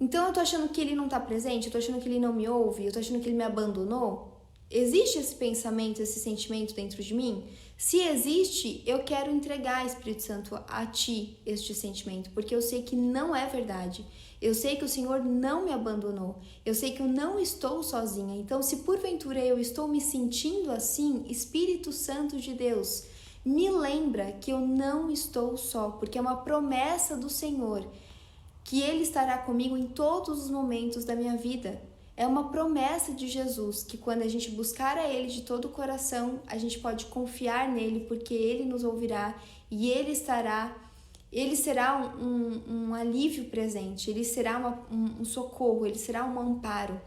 então eu tô achando que Ele não tá presente, eu tô achando que Ele não me ouve, eu tô achando que Ele me abandonou? Existe esse pensamento, esse sentimento dentro de mim? Se existe, eu quero entregar, Espírito Santo, a Ti este sentimento, porque eu sei que não é verdade. Eu sei que o Senhor não me abandonou. Eu sei que eu não estou sozinha. Então, se porventura eu estou me sentindo assim, Espírito Santo de Deus, me lembra que eu não estou só, porque é uma promessa do Senhor, que Ele estará comigo em todos os momentos da minha vida. É uma promessa de Jesus, que quando a gente buscar a Ele de todo o coração, a gente pode confiar nele, porque Ele nos ouvirá e Ele será um alívio presente, Ele será um socorro, Ele será um amparo.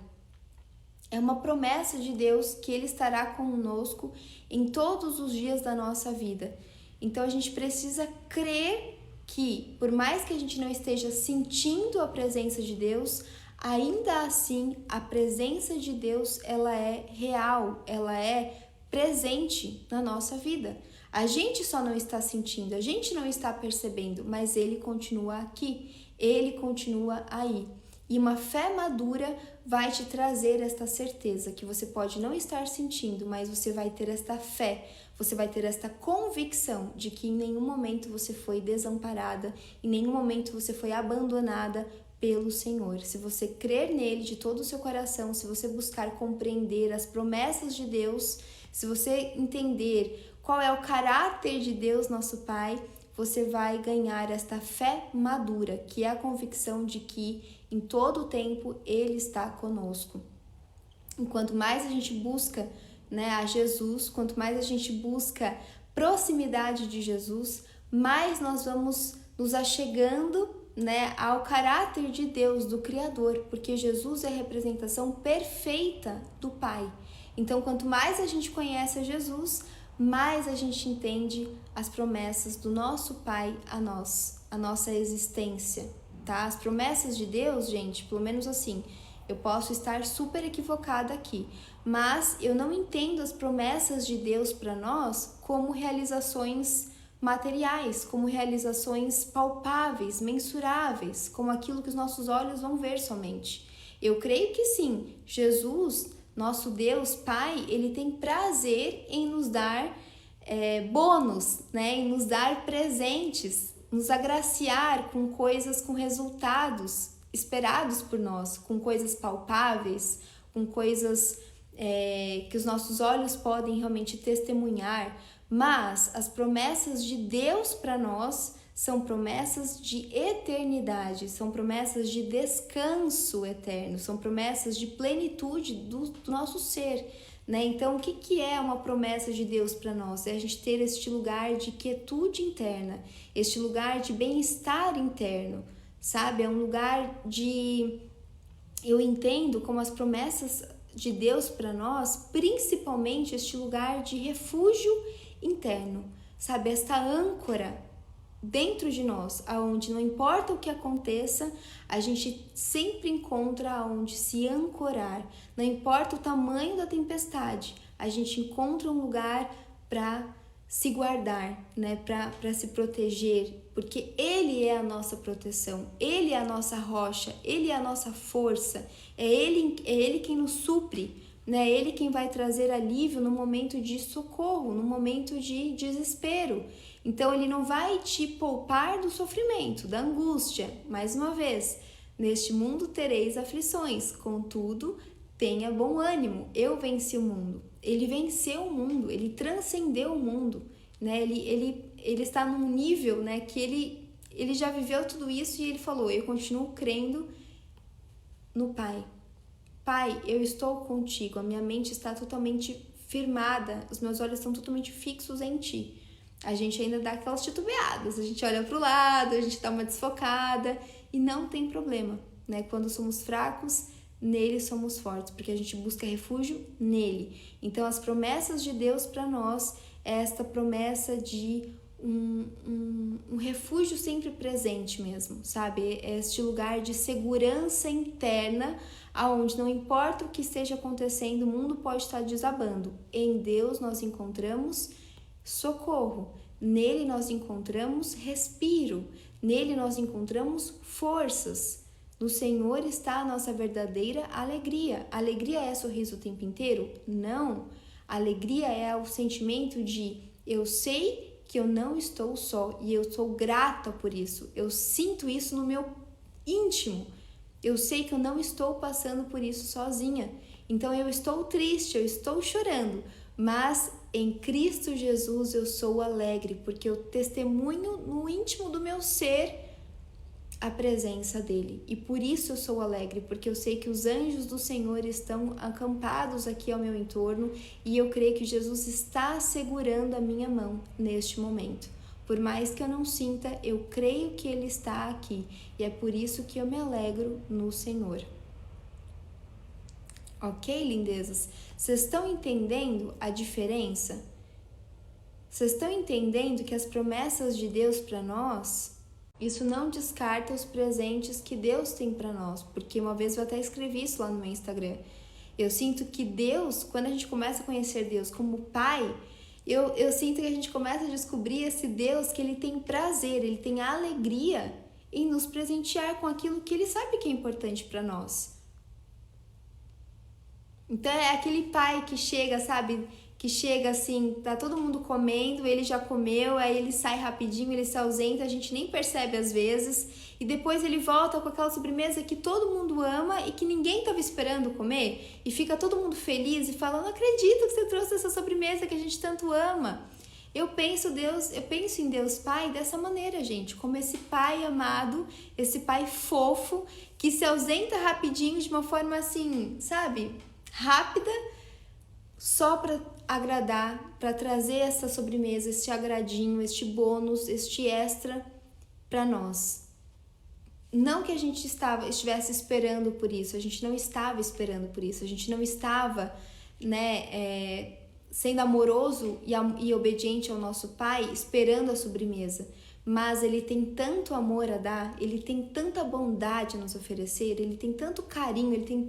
É uma promessa de Deus que Ele estará conosco em todos os dias da nossa vida. Então a gente precisa crer que, por mais que a gente não esteja sentindo a presença de Deus, ainda assim a presença de Deus ela é real, ela é presente na nossa vida. A gente só não está sentindo, a gente não está percebendo, mas Ele continua aqui, Ele continua aí. E uma fé madura vai te trazer esta certeza que você pode não estar sentindo, mas você vai ter esta fé, você vai ter esta convicção de que em nenhum momento você foi desamparada, em nenhum momento você foi abandonada pelo Senhor. Se você crer nele de todo o seu coração, se você buscar compreender as promessas de Deus, se você entender qual é o caráter de Deus, nosso Pai, você vai ganhar esta fé madura, que é a convicção de que em todo o tempo Ele está conosco. E quanto mais a gente busca, né, a Jesus, quanto mais a gente busca proximidade de Jesus, mais nós vamos nos achegando, né, ao caráter de Deus, do Criador, porque Jesus é a representação perfeita do Pai. Então, quanto mais a gente conhece a Jesus, mais a gente entende as promessas do nosso Pai a nós, a nossa existência, tá? As promessas de Deus, gente, pelo menos assim, Eu posso estar super equivocada aqui, mas eu não entendo as promessas de Deus para nós como realizações materiais, como realizações palpáveis, mensuráveis, como aquilo que os nossos olhos vão ver somente. Eu creio que sim, Jesus, nosso Deus Pai, ele tem prazer em nos dar bônus, né? Em nos dar presentes, nos agraciar com coisas, com resultados esperados por nós, com coisas palpáveis, com coisas que os nossos olhos podem realmente testemunhar. Mas as promessas de Deus para nós são promessas de eternidade, são promessas de descanso eterno, são promessas de plenitude do nosso ser, né? Então, o que é uma promessa de Deus para nós? É a gente ter este lugar de quietude interna, este lugar de bem-estar interno, sabe? É um lugar de... Eu entendo como as promessas de Deus para nós, principalmente este lugar de refúgio interno, sabe? Esta âncora dentro de nós, aonde não importa o que aconteça, a gente sempre encontra aonde se ancorar. Não importa o tamanho da tempestade, a gente encontra um lugar para se guardar, né? Para se proteger, porque Ele é a nossa proteção, Ele é a nossa rocha, Ele é a nossa força, é Ele quem nos supre, né? É Ele quem vai trazer alívio no momento de socorro, no momento de desespero. Então, Ele não vai te poupar do sofrimento, da angústia. Mais uma vez, neste mundo tereis aflições, contudo, tenha bom ânimo, eu venci o mundo. Ele venceu o mundo, ele transcendeu o mundo, né? Ele está num nível, né, que ele já viveu tudo isso e ele falou, eu continuo crendo no Pai. Pai, eu estou contigo, a minha mente está totalmente firmada, os meus olhos estão totalmente fixos em ti. A gente ainda dá aquelas titubeadas, a gente olha para o lado, a gente dá uma desfocada e não tem problema, né? Quando somos fracos, nele somos fortes, porque a gente busca refúgio nele. Então, as promessas de Deus para nós é esta promessa de um refúgio sempre presente mesmo, sabe? É este lugar de segurança interna, aonde não importa o que esteja acontecendo, o mundo pode estar desabando. Em Deus nós encontramos socorro, nele nós encontramos respiro, nele nós encontramos forças. No Senhor está a nossa verdadeira alegria. Alegria é sorriso o tempo inteiro? Não. Alegria é o sentimento de eu sei que eu não estou só e eu sou grata por isso. Eu sinto isso no meu íntimo. Eu sei que eu não estou passando por isso sozinha. Então eu estou triste, eu estou chorando, mas em Cristo Jesus eu sou alegre, porque eu testemunho no íntimo do meu ser a presença dele. E por isso eu sou alegre, porque eu sei que os anjos do Senhor estão acampados aqui ao meu entorno e eu creio que Jesus está segurando a minha mão neste momento. Por mais que eu não sinta, eu creio que Ele está aqui e é por isso que eu me alegro no Senhor. Ok, lindezas? Vocês estão entendendo a diferença? Vocês estão entendendo que as promessas de Deus para nós, isso não descarta os presentes que Deus tem para nós, porque uma vez eu até escrevi isso lá no meu Instagram. Eu sinto que Deus, quando a gente começa a conhecer Deus como Pai, eu sinto que a gente começa a descobrir esse Deus que Ele tem prazer, Ele tem alegria em nos presentear com aquilo que Ele sabe que é importante para nós. Então é aquele pai que chega, sabe? Que chega assim, tá todo mundo comendo, ele já comeu, aí ele sai rapidinho, ele se ausenta, a gente nem percebe às vezes, e depois ele volta com aquela sobremesa que todo mundo ama e que ninguém estava esperando comer, e fica todo mundo feliz e fala, não acredito que você trouxe essa sobremesa que a gente tanto ama. Eu penso em Deus Pai dessa maneira, gente, como esse pai amado, esse pai fofo, que se ausenta rapidinho de uma forma assim, sabe? Rápida, só para agradar, para trazer essa sobremesa, este agradinho, este bônus, este extra para nós. Não que a gente estivesse esperando por isso, a gente não estava esperando por isso, a gente não estava, né, sendo amoroso e obediente ao nosso pai, esperando a sobremesa. mas ele tem tanto amor a dar, ele tem tanta bondade a nos oferecer, ele tem tanto carinho, ele tem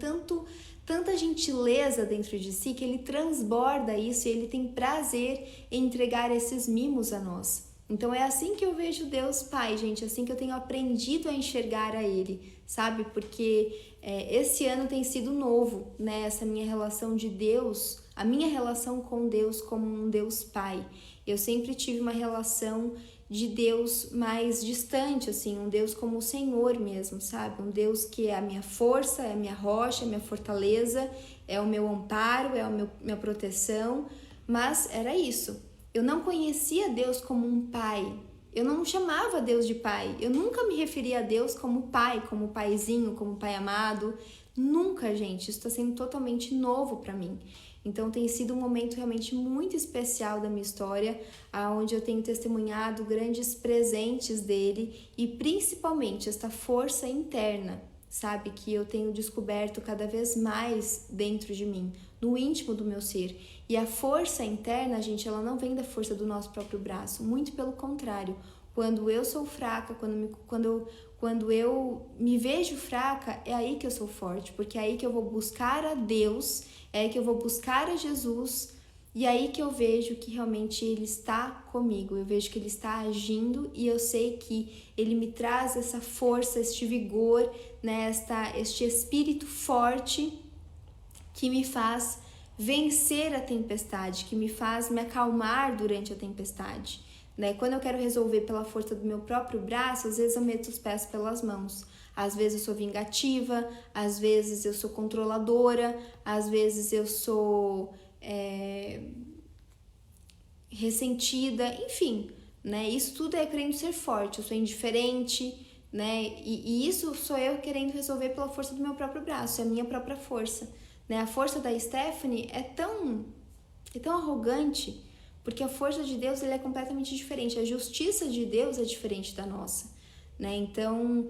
tanta gentileza dentro de si que ele transborda isso e ele tem prazer em entregar esses mimos a nós. Então é assim que eu vejo Deus Pai, gente, assim que eu tenho aprendido a enxergar a Ele, sabe? Porque esse ano tem sido novo, né? Essa minha relação de Deus, a minha relação com Deus como um Deus Pai. Eu sempre tive uma relação de Deus mais distante, assim, um Deus como o Senhor mesmo, sabe? Um Deus que é a minha força, é a minha rocha, é a minha fortaleza, é o meu amparo, é a minha proteção, mas era isso. Eu não conhecia Deus como um pai, eu não chamava Deus de pai, eu nunca me referia a Deus como pai, como paizinho, como pai amado, nunca, gente, isso está sendo totalmente novo para mim. Então tem sido um momento realmente muito especial da minha história, onde eu tenho testemunhado grandes presentes dele e principalmente esta força interna, sabe, que eu tenho descoberto cada vez mais dentro de mim, no íntimo do meu ser. E a força interna, gente, ela não vem da força do nosso próprio braço, muito pelo contrário. Quando eu sou fraca, quando eu me vejo fraca, é aí que eu sou forte, porque é aí que eu vou buscar a Deus, é aí que eu vou buscar a Jesus, e é aí que eu vejo que realmente Ele está comigo, eu vejo que Ele está agindo e eu sei que Ele me traz essa força, este vigor, né, este espírito forte que me faz vencer a tempestade, que me faz me acalmar durante a tempestade. Né? Quando eu quero resolver pela força do meu próprio braço, às vezes eu meto os pés pelas mãos. Às vezes eu sou vingativa, às vezes eu sou controladora, às vezes eu sou ressentida, enfim, né? Isso tudo é querendo ser forte, eu sou indiferente, né? E isso sou eu querendo resolver pela força do meu próprio braço, é a minha própria força, né? A força da Stephanie é tão arrogante, porque a força de Deus ele é completamente diferente, a justiça de Deus é diferente da nossa, né? Então,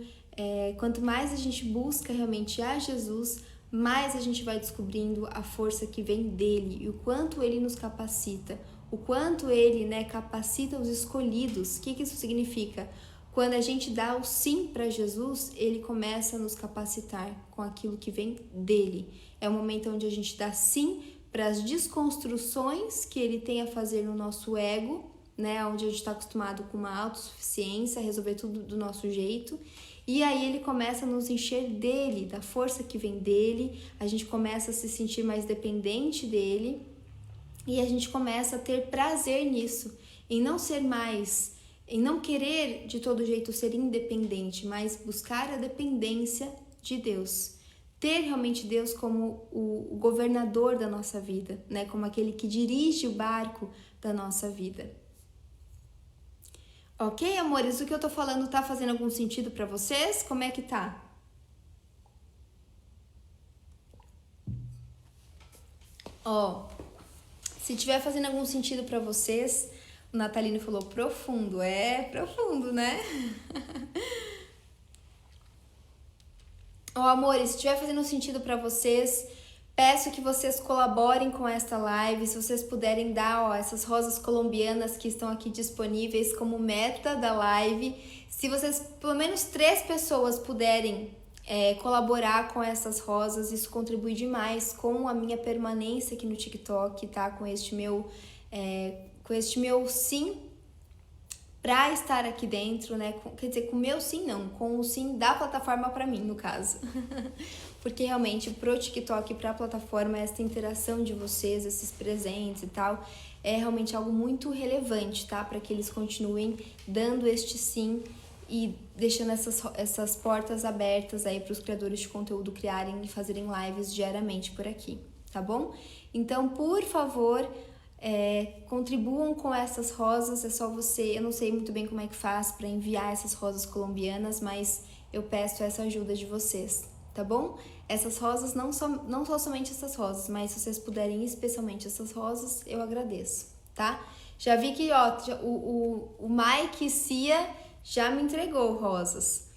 quanto mais a gente busca realmente a Jesus, mais a gente vai descobrindo a força que vem dele e o quanto ele nos capacita, o quanto ele, né, capacita os escolhidos. O que isso significa? Quando a gente dá o sim para Jesus, ele começa a nos capacitar com aquilo que vem dele. É o momento onde a gente dá sim para as desconstruções que ele tem a fazer no nosso ego, né, onde a gente está acostumado com uma autossuficiência, a resolver tudo do nosso jeito. E aí ele começa a nos encher dele, da força que vem dele, a gente começa a se sentir mais dependente dele e a gente começa a ter prazer nisso, em não querer de todo jeito ser independente, mas buscar a dependência de Deus. Ter realmente Deus como o governador da nossa vida, né? Como aquele que dirige o barco da nossa vida. Ok, amores? O que eu tô falando tá fazendo algum sentido pra vocês? Como é que tá? Se tiver fazendo algum sentido pra vocês, o Natalino falou profundo. É profundo, né? Amores, se estiver fazendo sentido para vocês, peço que vocês colaborem com esta live, se vocês puderem dar essas rosas colombianas que estão aqui disponíveis como meta da live. Se vocês, pelo menos 3 pessoas puderem colaborar com essas rosas, isso contribui demais com a minha permanência aqui no TikTok, tá? Com este meu sim para estar aqui dentro, né? Quer dizer, com o meu sim não, com o sim da plataforma para mim, no caso. Porque realmente pro TikTok, pra plataforma, essa interação de vocês, esses presentes e tal, é realmente algo muito relevante, tá? Para que eles continuem dando este sim e deixando essas portas abertas aí para os criadores de conteúdo criarem e fazerem lives diariamente por aqui, tá bom? Então, por favor, contribuam com essas rosas, é só você, eu não sei muito bem como é que faz para enviar essas rosas colombianas, mas eu peço essa ajuda de vocês, tá bom? Essas rosas, não só somente essas rosas, mas se vocês puderem especialmente essas rosas, eu agradeço, tá? Já vi que, o Mike Cia já me entregou rosas.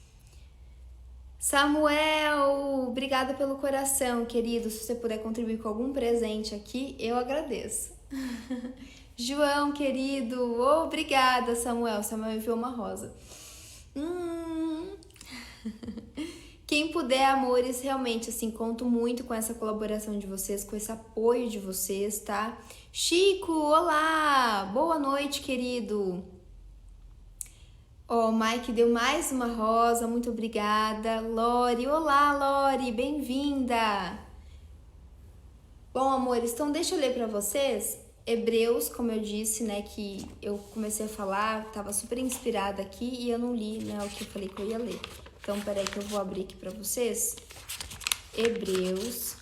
Samuel, obrigada pelo coração, querido. Se você puder contribuir com algum presente aqui, eu agradeço. João, querido, obrigada, Samuel. Samuel enviou uma rosa. Quem puder, amores, realmente, assim, conto muito com essa colaboração de vocês, com esse apoio de vocês, tá? Chico, olá! Boa noite, querido! Ó, o Mike deu mais uma rosa, muito obrigada. Lori, olá, Lori, bem-vinda! Bom, amores, então deixa eu ler pra vocês Hebreus, como eu disse, né, que eu comecei a falar, tava super inspirada aqui e eu não li, né, o que eu falei que eu ia ler. Então, peraí que eu vou abrir aqui pra vocês. Hebreus.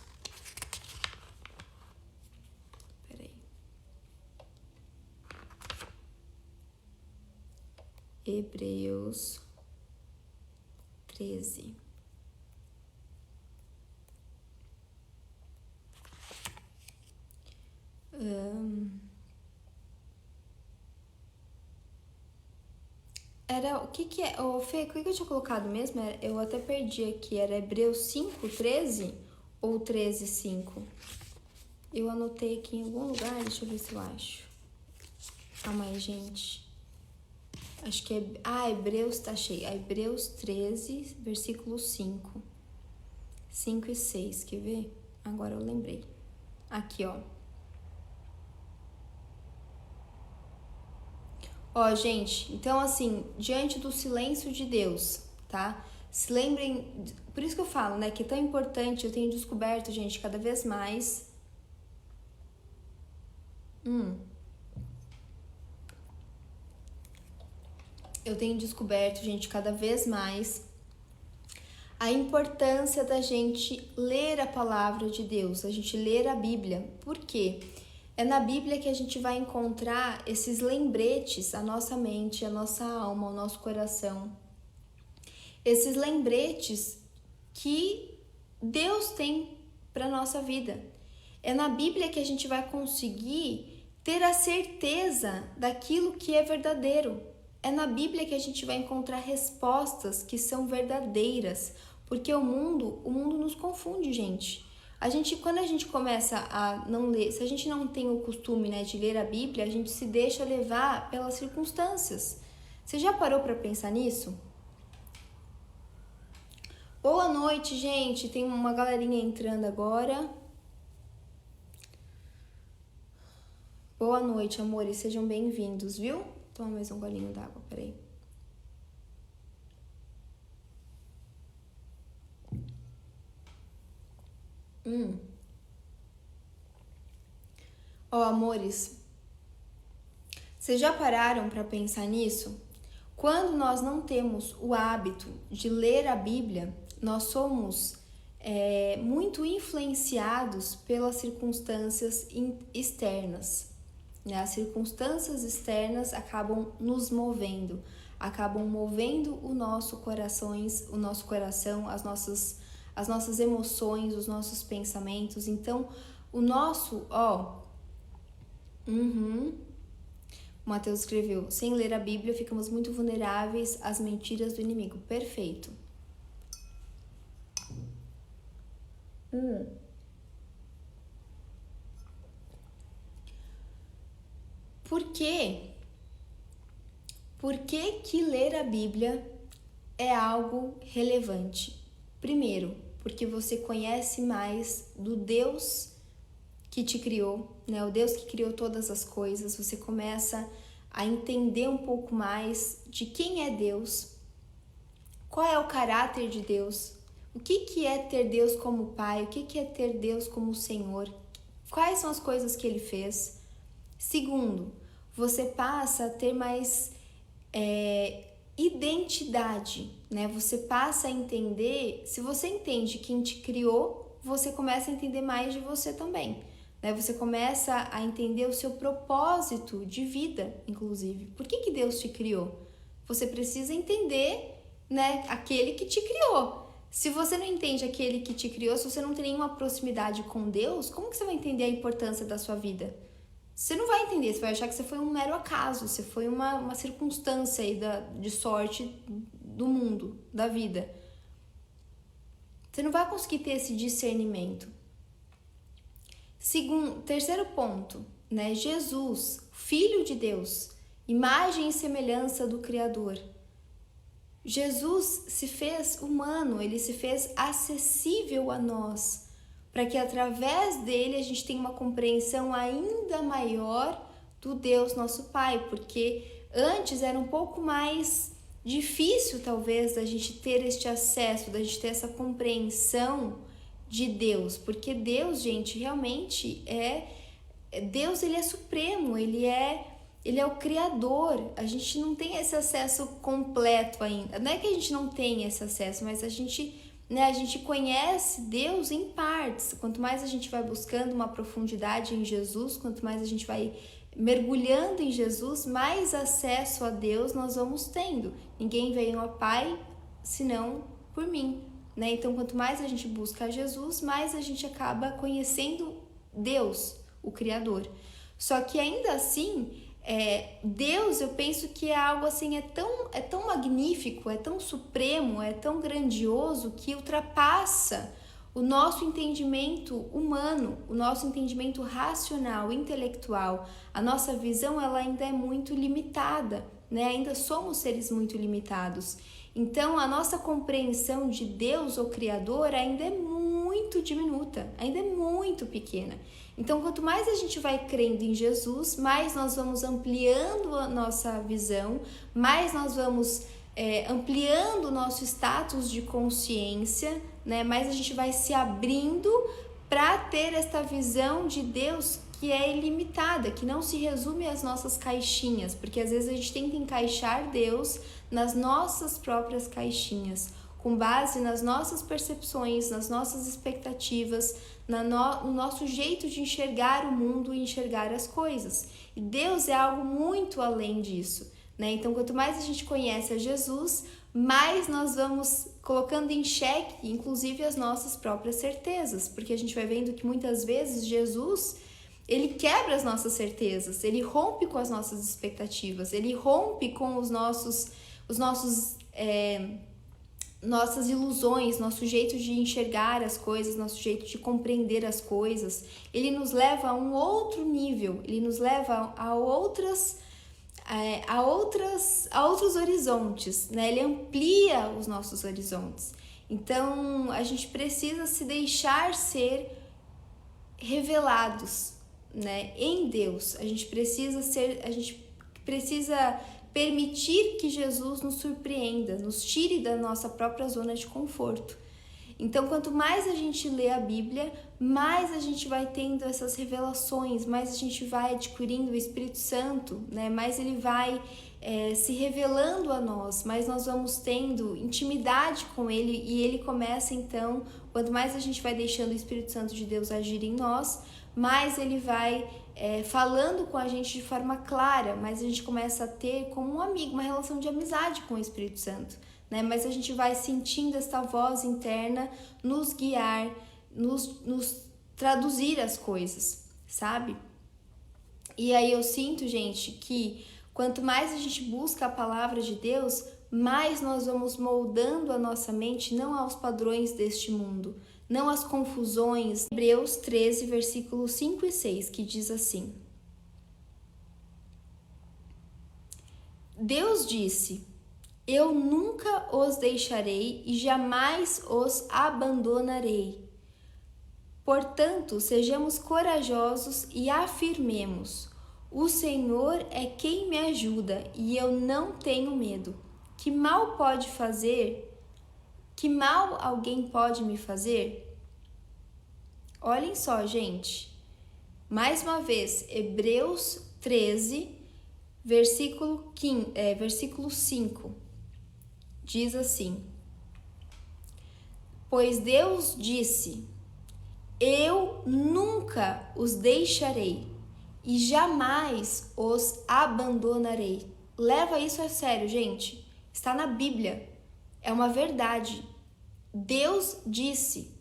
Peraí. Hebreus 13. Era, o que é? Ô, Fê, o que eu tinha colocado mesmo? Eu até perdi aqui. Era Hebreus 5, 13 ou 13, 5? Eu anotei aqui em algum lugar, deixa eu ver se eu acho. Calma aí, gente. Acho que é... Hebreus, tá cheio. Hebreus 13, versículo 5. 5 e 6, quer ver? Agora eu lembrei. Aqui, ó. Ó, gente, então assim, diante do silêncio de Deus, tá? Se lembrem, por isso que eu falo, né, que é tão importante, eu tenho descoberto, gente, cada vez mais. Eu tenho descoberto, gente, cada vez mais a importância da gente ler a palavra de Deus, a gente ler a Bíblia. Por quê? É na Bíblia que a gente vai encontrar esses lembretes, a nossa mente, a nossa alma, o nosso coração. Esses lembretes que Deus tem para nossa vida. É na Bíblia que a gente vai conseguir ter a certeza daquilo que é verdadeiro. É na Bíblia que a gente vai encontrar respostas que são verdadeiras, porque o mundo nos confunde, gente. Quando a gente começa a não ler, se a gente não tem o costume, né, de ler a Bíblia, a gente se deixa levar pelas circunstâncias. Você já parou para pensar nisso? Boa noite, gente. Tem uma galerinha entrando agora. Boa noite, amores. Sejam bem-vindos, viu? Toma mais um golinho d'água, peraí. Ó, amores, vocês já pararam para pensar nisso? Quando nós não temos o hábito de ler a Bíblia, nós somos muito influenciados pelas circunstâncias externas. Né? As circunstâncias externas acabam nos movendo, acabam movendo o nosso coração, as nossas emoções, os nossos pensamentos. Então, o nosso, o Mateus escreveu, sem ler a Bíblia ficamos muito vulneráveis às mentiras do inimigo. Perfeito. Por quê? Por que ler a Bíblia é algo relevante? Primeiro, porque você conhece mais do Deus que te criou, né? O Deus que criou todas as coisas. Você começa a entender um pouco mais de quem é Deus, qual é o caráter de Deus, o que é ter Deus como Pai, o que é ter Deus como Senhor, quais são as coisas que Ele fez. Segundo, você passa a ter mais identidade, né? Você passa a entender, se você entende quem te criou, você começa a entender mais de você também, né? Você começa a entender o seu propósito de vida, inclusive. Por que Deus te criou? Você precisa entender, né, aquele que te criou. Se você não entende aquele que te criou, se você não tem nenhuma proximidade com Deus, como que você vai entender a importância da sua vida? Você não vai entender, você vai achar que você foi um mero acaso, você foi uma circunstância aí de sorte do mundo, da vida. Você não vai conseguir ter esse discernimento. Terceiro ponto, né? Jesus, Filho de Deus, imagem e semelhança do Criador. Jesus se fez humano, ele se fez acessível a nós, para que através dele a gente tenha uma compreensão ainda maior do Deus nosso Pai, porque antes era um pouco mais difícil talvez da gente ter este acesso, da gente ter essa compreensão de Deus, porque Deus, gente, realmente Deus, ele é supremo, ele é o Criador. A gente não tem esse acesso completo ainda. Não é que a gente não tenha esse acesso, mas a gente conhece Deus em partes. Quanto mais a gente vai buscando uma profundidade em Jesus, quanto mais a gente vai mergulhando em Jesus, mais acesso a Deus nós vamos tendo. Ninguém veio ao Pai senão por mim, né? Então, quanto mais a gente busca Jesus, mais a gente acaba conhecendo Deus, o Criador. Só que ainda assim, Deus, eu penso que é algo assim, é tão magnífico, é tão supremo, é tão grandioso que ultrapassa o nosso entendimento humano, o nosso entendimento racional, intelectual. A nossa visão, ela ainda é muito limitada, né? Ainda somos seres muito limitados. Então, a nossa compreensão de Deus, o Criador, ainda é muito diminuta, ainda é muito pequena. Então, quanto mais a gente vai crendo em Jesus, mais nós vamos ampliando a nossa visão, mais nós vamos ampliando o nosso status de consciência, né? Mais a gente vai se abrindo para ter esta visão de Deus que é ilimitada, que não se resume às nossas caixinhas, porque às vezes a gente tenta encaixar Deus nas nossas próprias caixinhas, com base nas nossas percepções, nas nossas expectativas, no nosso jeito de enxergar o mundo e enxergar as coisas. E Deus é algo muito além disso, né? Então, quanto mais a gente conhece a Jesus, mais nós vamos colocando em xeque, inclusive, as nossas próprias certezas, porque a gente vai vendo que muitas vezes Jesus, ele quebra as nossas certezas, ele rompe com as nossas expectativas, ele rompe com nossas ilusões, nosso jeito de enxergar as coisas, nosso jeito de compreender as coisas. Ele nos leva a um outro nível, ele nos leva a outros horizontes, né? Ele amplia os nossos horizontes. Então, a gente precisa se deixar ser revelados, né, em Deus. A gente precisa permitir que Jesus nos surpreenda, nos tire da nossa própria zona de conforto. Então, quanto mais a gente lê a Bíblia, mais a gente vai tendo essas revelações, mais a gente vai adquirindo o Espírito Santo, né? Mais ele vai se revelando a nós, mais nós vamos tendo intimidade com ele e ele começa então, quanto mais a gente vai deixando o Espírito Santo de Deus agir em nós, mais ele vai falando com a gente de forma clara, mais a gente começa a ter como um amigo, uma relação de amizade com o Espírito Santo, né? Mas a gente vai sentindo esta voz interna nos guiar, nos traduzir as coisas, sabe? E aí eu sinto, gente, que quanto mais a gente busca a palavra de Deus, mais nós vamos moldando a nossa mente não aos padrões deste mundo, não às confusões. Hebreus 13, versículos 5 e 6, que diz assim: Deus disse: Eu nunca os deixarei e jamais os abandonarei. Portanto, sejamos corajosos e afirmemos: O Senhor é quem me ajuda e eu não tenho medo. Que mal pode fazer? Que mal alguém pode me fazer? Olhem só, gente. Mais uma vez, Hebreus 13, versículo 5. Diz assim: Pois Deus disse: Eu nunca os deixarei e jamais os abandonarei. Leva isso a sério, gente. Está na Bíblia. É uma verdade. Deus disse.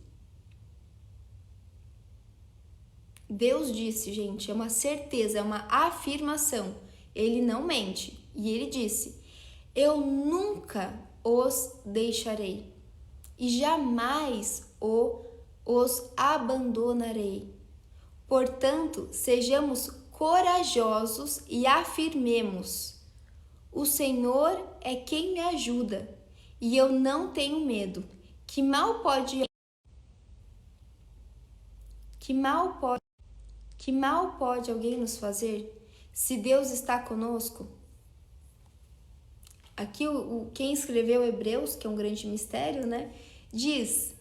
Deus disse, gente. É uma certeza, é uma afirmação. Ele não mente. E ele disse: Eu nunca os deixarei e jamais os abandonarei. Portanto, sejamos corajosos e afirmemos: o Senhor é quem me ajuda, e eu não tenho medo. Que mal pode alguém nos fazer se Deus está conosco? Aqui quem escreveu Hebreus, que é um grande mistério, né, diz: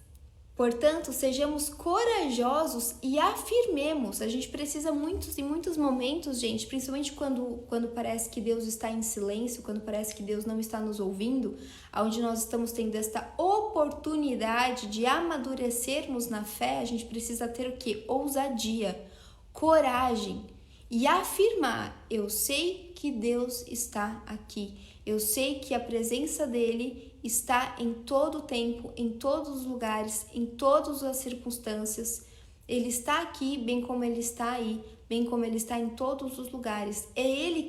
portanto, sejamos corajosos e afirmemos. A gente precisa em muitos momentos, gente, principalmente quando parece que Deus está em silêncio, quando parece que Deus não está nos ouvindo, onde nós estamos tendo esta oportunidade de amadurecermos na fé, a gente precisa ter o quê? Ousadia, coragem e afirmar: eu sei que Deus está aqui. Eu sei que a presença dele está em todo o tempo, em todos os lugares, em todas as circunstâncias. Ele está aqui, bem como ele está aí, bem como ele está em todos os lugares. É ele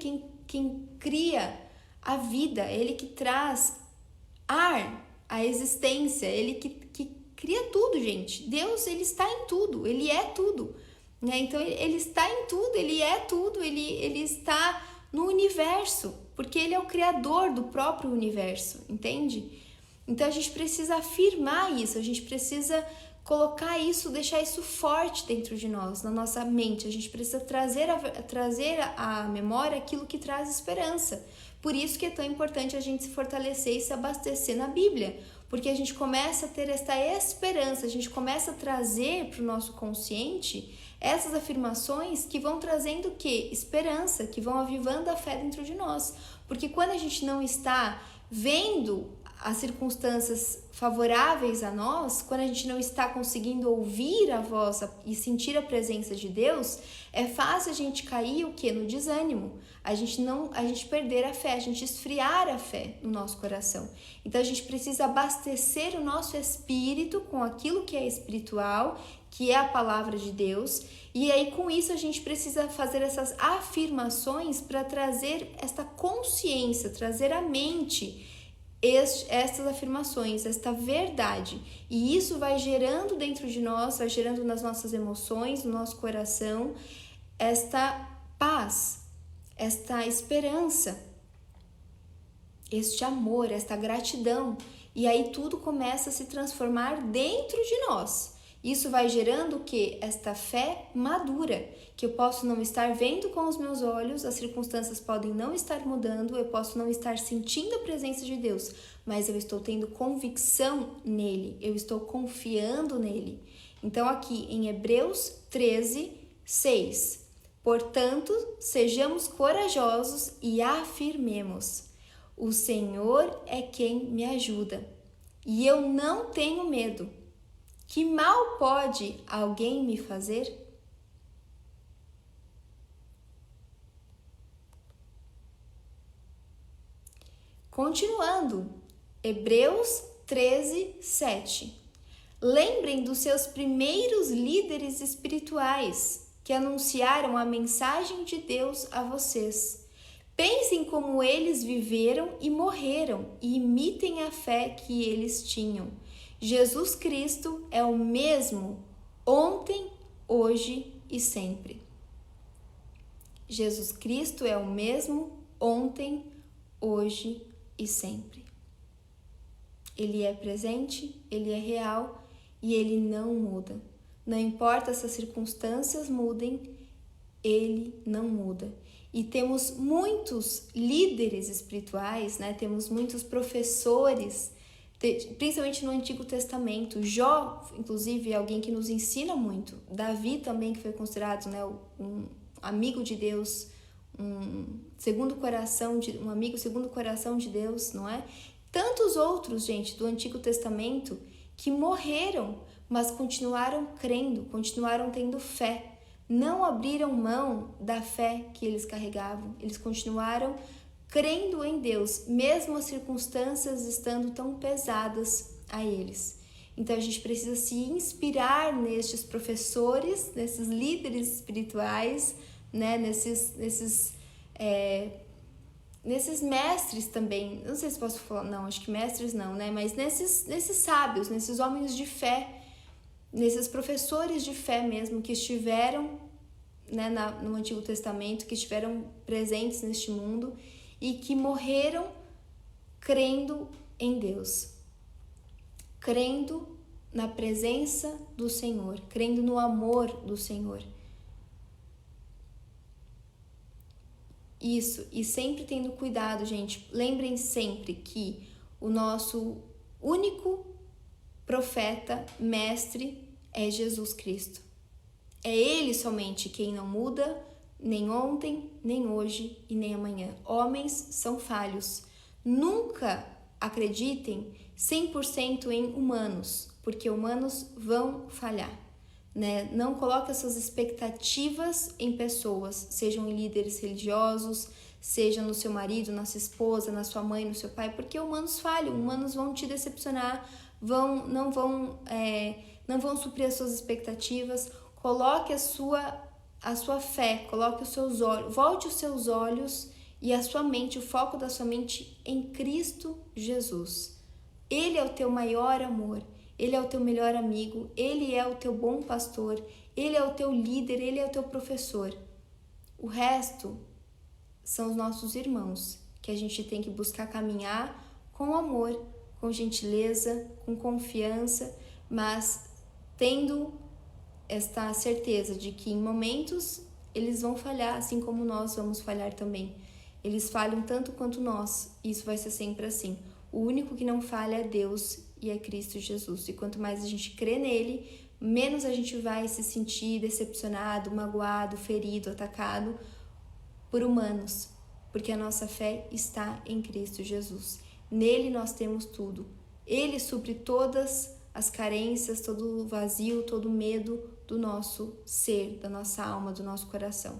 quem cria a vida, é ele que traz ar, a existência, ele que cria tudo, gente. Deus, ele está em tudo, ele é tudo, né? Então, ele está em tudo, ele é tudo, ele está no universo, porque ele é o criador do próprio universo, entende? Então a gente precisa afirmar isso, a gente precisa colocar isso, deixar isso forte dentro de nós, na nossa mente. A gente precisa trazer à memória aquilo que traz esperança. Por isso que é tão importante a gente se fortalecer e se abastecer na Bíblia, porque a gente começa a ter esta esperança, a gente começa a trazer para o nosso consciente essas afirmações que vão trazendo o quê? Esperança, que vão avivando a fé dentro de nós. Porque quando a gente não está vendo as circunstâncias favoráveis a nós, quando a gente não está conseguindo ouvir a voz e sentir a presença de Deus, é fácil a gente cair o quê? No desânimo. A gente perder a fé, a gente esfriar a fé no nosso coração. Então a gente precisa abastecer o nosso espírito com aquilo que é espiritual, que é a palavra de Deus, e aí com isso a gente precisa fazer essas afirmações para trazer esta consciência, trazer à mente estas afirmações, esta verdade, e isso vai gerando dentro de nós, vai gerando nas nossas emoções, no nosso coração, esta paz, esta esperança, este amor, esta gratidão, e aí tudo começa a se transformar dentro de nós. Isso vai gerando o quê? Esta fé madura, que eu posso não estar vendo com os meus olhos, as circunstâncias podem não estar mudando, eu posso não estar sentindo a presença de Deus, mas eu estou tendo convicção nele, eu estou confiando nele. Então aqui em Hebreus 13, 6, portanto, sejamos corajosos e afirmemos: o Senhor é quem me ajuda, e eu não tenho medo. Que mal pode alguém me fazer? Continuando, Hebreus 13, 7. Lembrem dos seus primeiros líderes espirituais que anunciaram a mensagem de Deus a vocês. Pensem como eles viveram e morreram e imitem a fé que eles tinham. Jesus Cristo é o mesmo ontem, hoje e sempre. Jesus Cristo é o mesmo ontem, hoje e sempre. Ele é presente, ele é real e ele não muda. Não importa se as circunstâncias mudem, ele não muda. E temos muitos líderes espirituais, né? Temos muitos professores, principalmente no Antigo Testamento. Jó, inclusive, é alguém que nos ensina muito. Davi também, que foi considerado, né, um amigo de Deus, um amigo segundo o coração de Deus, não é? Tantos outros, gente, do Antigo Testamento que morreram, mas continuaram crendo, continuaram tendo fé. Não abriram mão da fé que eles carregavam. Eles continuaram crendo em Deus, mesmo as circunstâncias estando tão pesadas a eles. Então a gente precisa se inspirar nestes professores, nesses líderes espirituais, né? nesses mestres também. Não sei se posso falar, não, acho que mestres não, né? Mas nesses sábios, nesses homens de fé, nesses professores de fé mesmo que estiveram né, no Antigo Testamento, que estiveram presentes neste mundo e que morreram crendo em Deus, crendo na presença do Senhor, crendo no amor do Senhor. Isso, e sempre tendo cuidado, gente. Lembrem sempre que o nosso único profeta, mestre, é Jesus Cristo. É Ele somente quem não muda, nem ontem, nem hoje e nem amanhã. Homens são falhos. Nunca acreditem 100% em humanos, porque humanos vão falhar, né? Não coloque as suas expectativas em pessoas, sejam em líderes religiosos, seja no seu marido, na sua esposa, na sua mãe, no seu pai, porque humanos falham, humanos vão te decepcionar, não vão suprir as suas expectativas. Coloque a sua fé, coloque os seus olhos, volte os seus olhos e a sua mente, o foco da sua mente em Cristo Jesus. Ele é o teu maior amor, Ele é o teu melhor amigo, Ele é o teu bom pastor, Ele é o teu líder, Ele é o teu professor. O resto são os nossos irmãos, que a gente tem que buscar caminhar com amor, com gentileza, com confiança, mas tendo esta certeza de que em momentos eles vão falhar, assim como nós vamos falhar também. Eles falham tanto quanto nós, e isso vai ser sempre assim. O único que não falha é Deus e é Cristo Jesus. E quanto mais a gente crê nele, menos a gente vai se sentir decepcionado, magoado, ferido, atacado por humanos, porque a nossa fé está em Cristo Jesus. Nele nós temos tudo. Ele supre todas as carências, todo o vazio, todo o medo do nosso ser, da nossa alma, do nosso coração.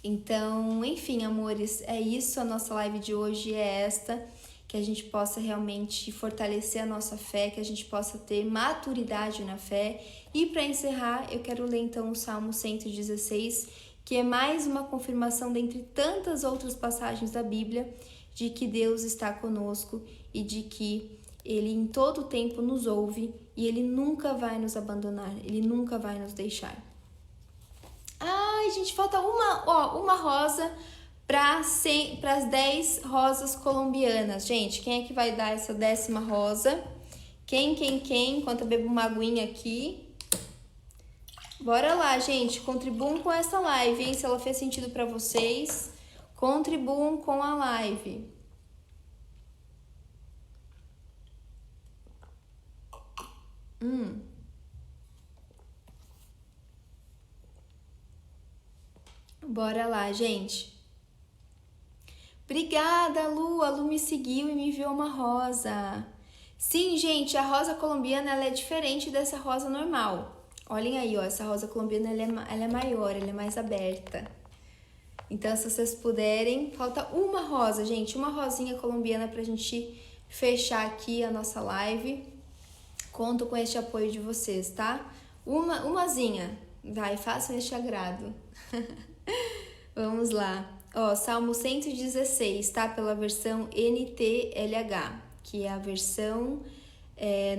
Então, enfim, amores, é isso. A nossa live de hoje é esta, que a gente possa realmente fortalecer a nossa fé, que a gente possa ter maturidade na fé. E para encerrar, eu quero ler então o Salmo 116, que é mais uma confirmação dentre tantas outras passagens da Bíblia de que Deus está conosco e de que Ele em todo tempo nos ouve e Ele nunca vai nos abandonar, Ele nunca vai nos deixar. Ai, gente, falta uma rosa para as 10 rosas colombianas. Gente, quem é que vai dar essa 10ª rosa? Quem? Enquanto eu bebo uma aguinha aqui. Bora lá, gente, contribuam com essa live, hein? Se ela fez sentido para vocês, contribuam com a live. Bora lá, gente. Obrigada, Lu. A Lu me seguiu e me enviou uma rosa. Sim, gente, a rosa colombiana ela é diferente dessa rosa normal. Olhem aí, ó, essa rosa colombiana ela é maior, ela é mais aberta. Então, se vocês puderem, falta uma rosa, gente, uma rosinha colombiana pra gente fechar aqui a nossa live. Conto com este apoio de vocês, tá? Umazinha. Vai, façam este agrado. Vamos lá. Ó, Salmo 116, tá? Pela versão NTLH, que é a versão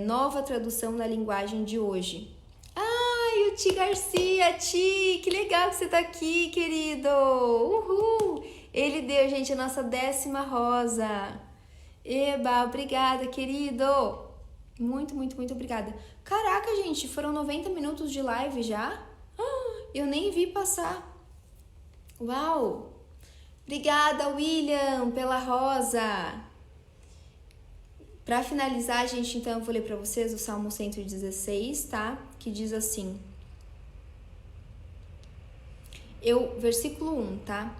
nova tradução na linguagem de hoje. Ai, o Ti Garcia, Ti, que legal que você tá aqui, querido. Uhul! Ele deu, gente, a nossa 10ª rosa. Eba, obrigada, querido. Muito, muito, muito obrigada. Caraca, gente, foram 90 minutos de live já? Eu nem vi passar. Uau! Obrigada, William, pela rosa. Para finalizar, gente, então eu vou ler para vocês o Salmo 116, tá? Que diz assim. Versículo 1, tá?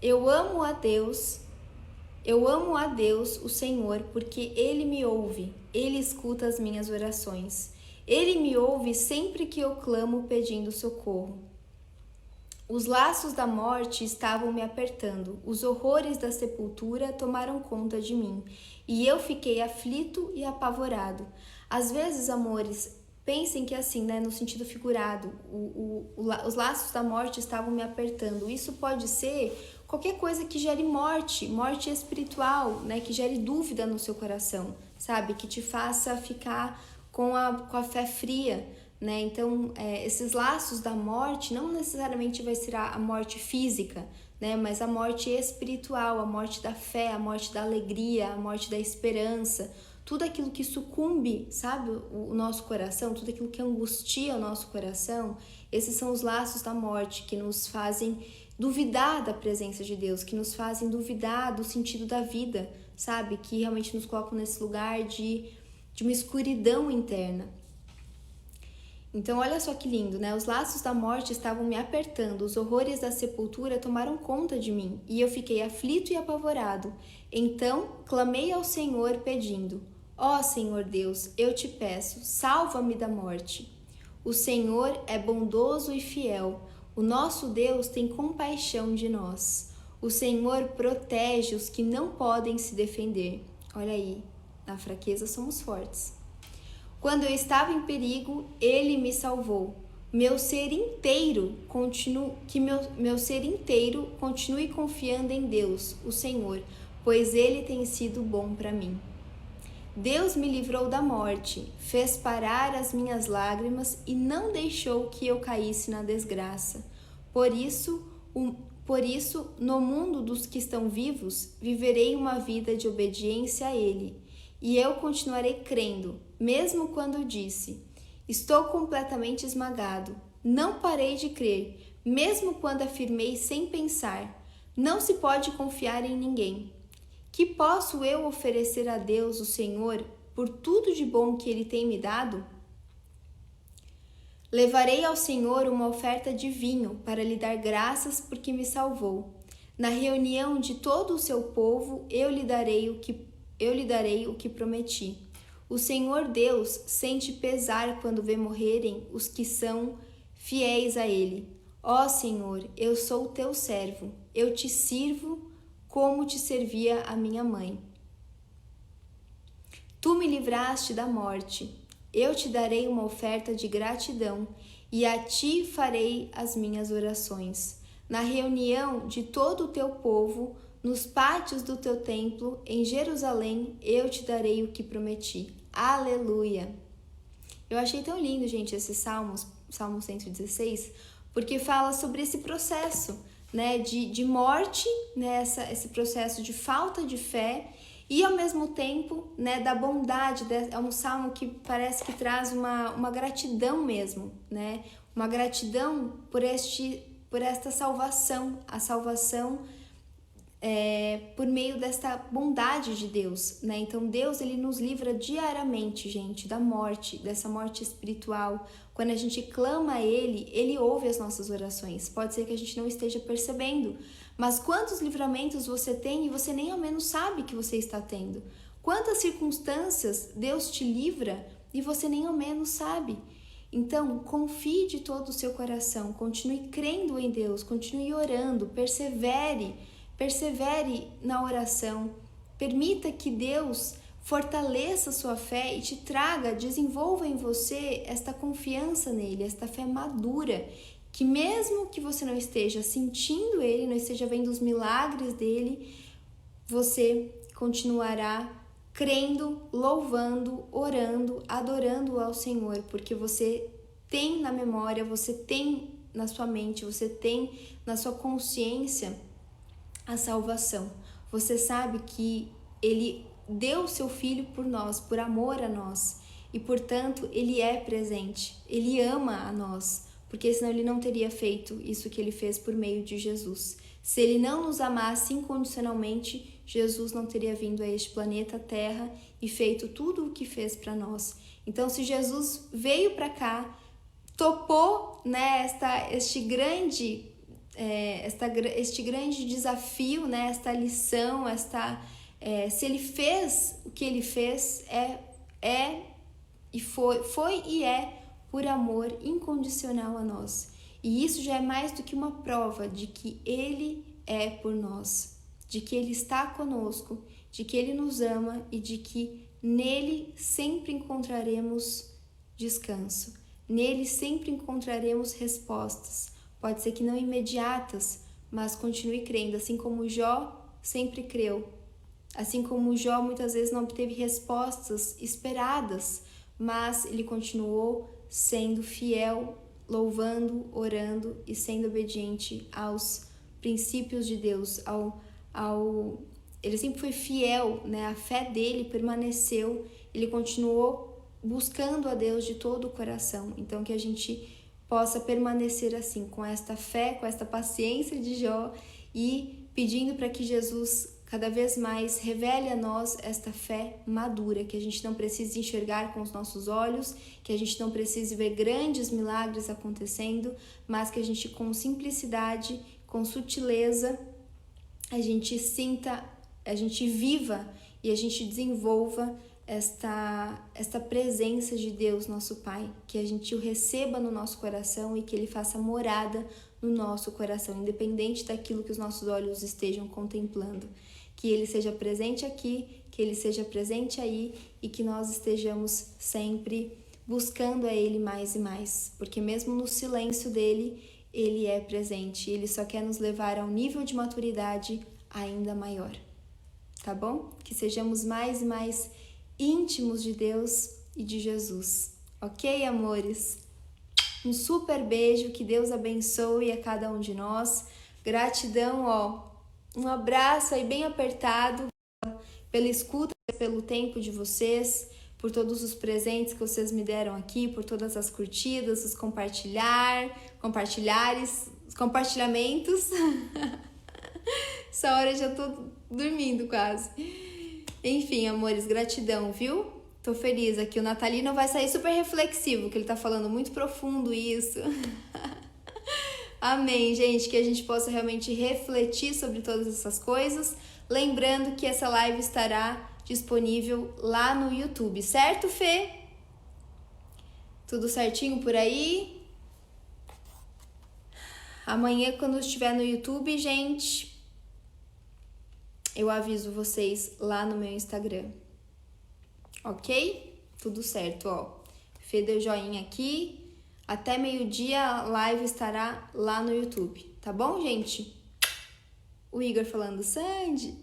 Eu amo a Deus, o Senhor, porque Ele me ouve, Ele escuta as minhas orações. Ele me ouve sempre que eu clamo pedindo socorro. Os laços da morte estavam me apertando, os horrores da sepultura tomaram conta de mim, e eu fiquei aflito e apavorado. Às vezes, amores, pensem que assim, né, no sentido figurado, os laços da morte estavam me apertando. Isso pode ser qualquer coisa que gere morte espiritual, né, que gere dúvida no seu coração, sabe? Que te faça ficar com a fé fria, né? Então, esses laços da morte não necessariamente vai ser a morte física, né? Mas a morte espiritual, a morte da fé, a morte da alegria, a morte da esperança, tudo aquilo que sucumbe, sabe, o nosso coração, tudo aquilo que angustia o nosso coração, esses são os laços da morte que nos fazem duvidar da presença de Deus, que nos fazem duvidar do sentido da vida, sabe? Que realmente nos colocam nesse lugar de uma escuridão interna. Então, olha só que lindo, né? Os laços da morte estavam me apertando, os horrores da sepultura tomaram conta de mim, e eu fiquei aflito e apavorado. Então, clamei ao Senhor pedindo: ó Senhor Deus, eu te peço, salva-me da morte. O Senhor é bondoso e fiel, o nosso Deus tem compaixão de nós. O Senhor protege os que não podem se defender. Olha aí, na fraqueza somos fortes. Quando eu estava em perigo, Ele me salvou. Meu ser inteiro continue confiando em Deus, o Senhor, pois Ele tem sido bom para mim. Deus me livrou da morte, fez parar as minhas lágrimas e não deixou que eu caísse na desgraça. Por isso, no mundo dos que estão vivos, viverei uma vida de obediência a Ele. E eu continuarei crendo, mesmo quando disse: estou completamente esmagado. Não parei de crer, mesmo quando afirmei sem pensar: não se pode confiar em ninguém. Que posso eu oferecer a Deus, o Senhor, por tudo de bom que Ele tem me dado? Levarei ao Senhor uma oferta de vinho para lhe dar graças porque me salvou. Na reunião de todo o seu povo, eu lhe darei o que prometi. O Senhor Deus sente pesar quando vê morrerem os que são fiéis a Ele. Ó Senhor, eu sou teu servo, eu te sirvo como te servia a minha mãe. Tu me livraste da morte, eu te darei uma oferta de gratidão e a ti farei as minhas orações. Na reunião de todo o teu povo, nos pátios do teu templo, em Jerusalém, eu te darei o que prometi. Aleluia! Eu achei tão lindo, gente, esse Salmo 116, porque fala sobre esse processo, né, de morte, né, esse processo de falta de fé e, ao mesmo tempo, né, da bondade. É um salmo que parece que traz uma gratidão mesmo, né, uma gratidão por esta salvação, a salvação por meio desta bondade de Deus, né? Então Deus, ele nos livra diariamente, gente, da morte, dessa morte espiritual. Quando a gente clama a Ele, Ele ouve as nossas orações. Pode ser que a gente não esteja percebendo, mas quantos livramentos você tem e você nem ao menos sabe que você está tendo? Quantas circunstâncias Deus te livra e você nem ao menos sabe? Então, confie de todo o seu coração, continue crendo em Deus, continue orando, persevere na oração, permita que Deus fortaleça a sua fé e te traga, desenvolva em você esta confiança nele, esta fé madura, que mesmo que você não esteja sentindo ele, não esteja vendo os milagres dele, você continuará crendo, louvando, orando, adorando ao Senhor, porque você tem na memória, você tem na sua mente, você tem na sua consciência a salvação. Você sabe que Ele deu o seu Filho por nós, por amor a nós, e portanto Ele é presente, Ele ama a nós, porque senão Ele não teria feito isso que Ele fez por meio de Jesus. Se Ele não nos amasse incondicionalmente, Jesus não teria vindo a este planeta Terra e feito tudo o que fez para nós. Então, se Jesus veio para cá, topou, né, este grande desafio, né, esta lição, se Ele fez o que Ele fez, foi e é por amor incondicional a nós. E isso já é mais do que uma prova de que Ele é por nós, de que Ele está conosco, de que Ele nos ama e de que nele sempre encontraremos descanso, nele sempre encontraremos respostas. Pode ser que não imediatas, mas continue crendo, assim como Jó sempre creu. Assim como Jó muitas vezes não obteve respostas esperadas, mas ele continuou sendo fiel, louvando, orando e sendo obediente aos princípios de Deus, ele sempre foi fiel, né? A fé dele permaneceu, ele continuou buscando a Deus de todo o coração. Então, que a gente possa permanecer assim, com esta fé, com esta paciência de Jó e pedindo para que Jesus cada vez mais revele a nós esta fé madura, que a gente não precise enxergar com os nossos olhos, que a gente não precise ver grandes milagres acontecendo, mas que a gente com simplicidade, com sutileza, a gente sinta, a gente viva e a gente desenvolva esta presença de Deus, nosso Pai, que a gente o receba no nosso coração e que Ele faça morada no nosso coração, independente daquilo que os nossos olhos estejam contemplando. Que Ele seja presente aqui, que Ele seja presente aí e que nós estejamos sempre buscando a Ele mais e mais, porque mesmo no silêncio dEle, Ele é presente, Ele só quer nos levar a um nível de maturidade ainda maior, tá bom? Que sejamos mais e mais íntimos de Deus e de Jesus, ok, amores? Um super beijo, que Deus abençoe a cada um de nós. Gratidão, ó, um abraço aí bem apertado pela escuta, pelo tempo de vocês, por todos os presentes que vocês me deram aqui, por todas as curtidas, os compartilhamentos. Essa hora eu já tô dormindo quase. Enfim, amores, gratidão, viu? Tô feliz aqui. O Natalino vai sair super reflexivo, que ele tá falando muito profundo isso. Amém, gente, que a gente possa realmente refletir sobre todas essas coisas. Lembrando que essa live estará disponível lá no YouTube, certo, Fê? Tudo certinho por aí? Amanhã, quando estiver no YouTube, gente, eu aviso vocês lá no meu Instagram. Ok? Tudo certo, ó. Fê deu joinha aqui. Até meio-dia a live estará lá no YouTube. Tá bom, gente? O Igor falando, Sandy.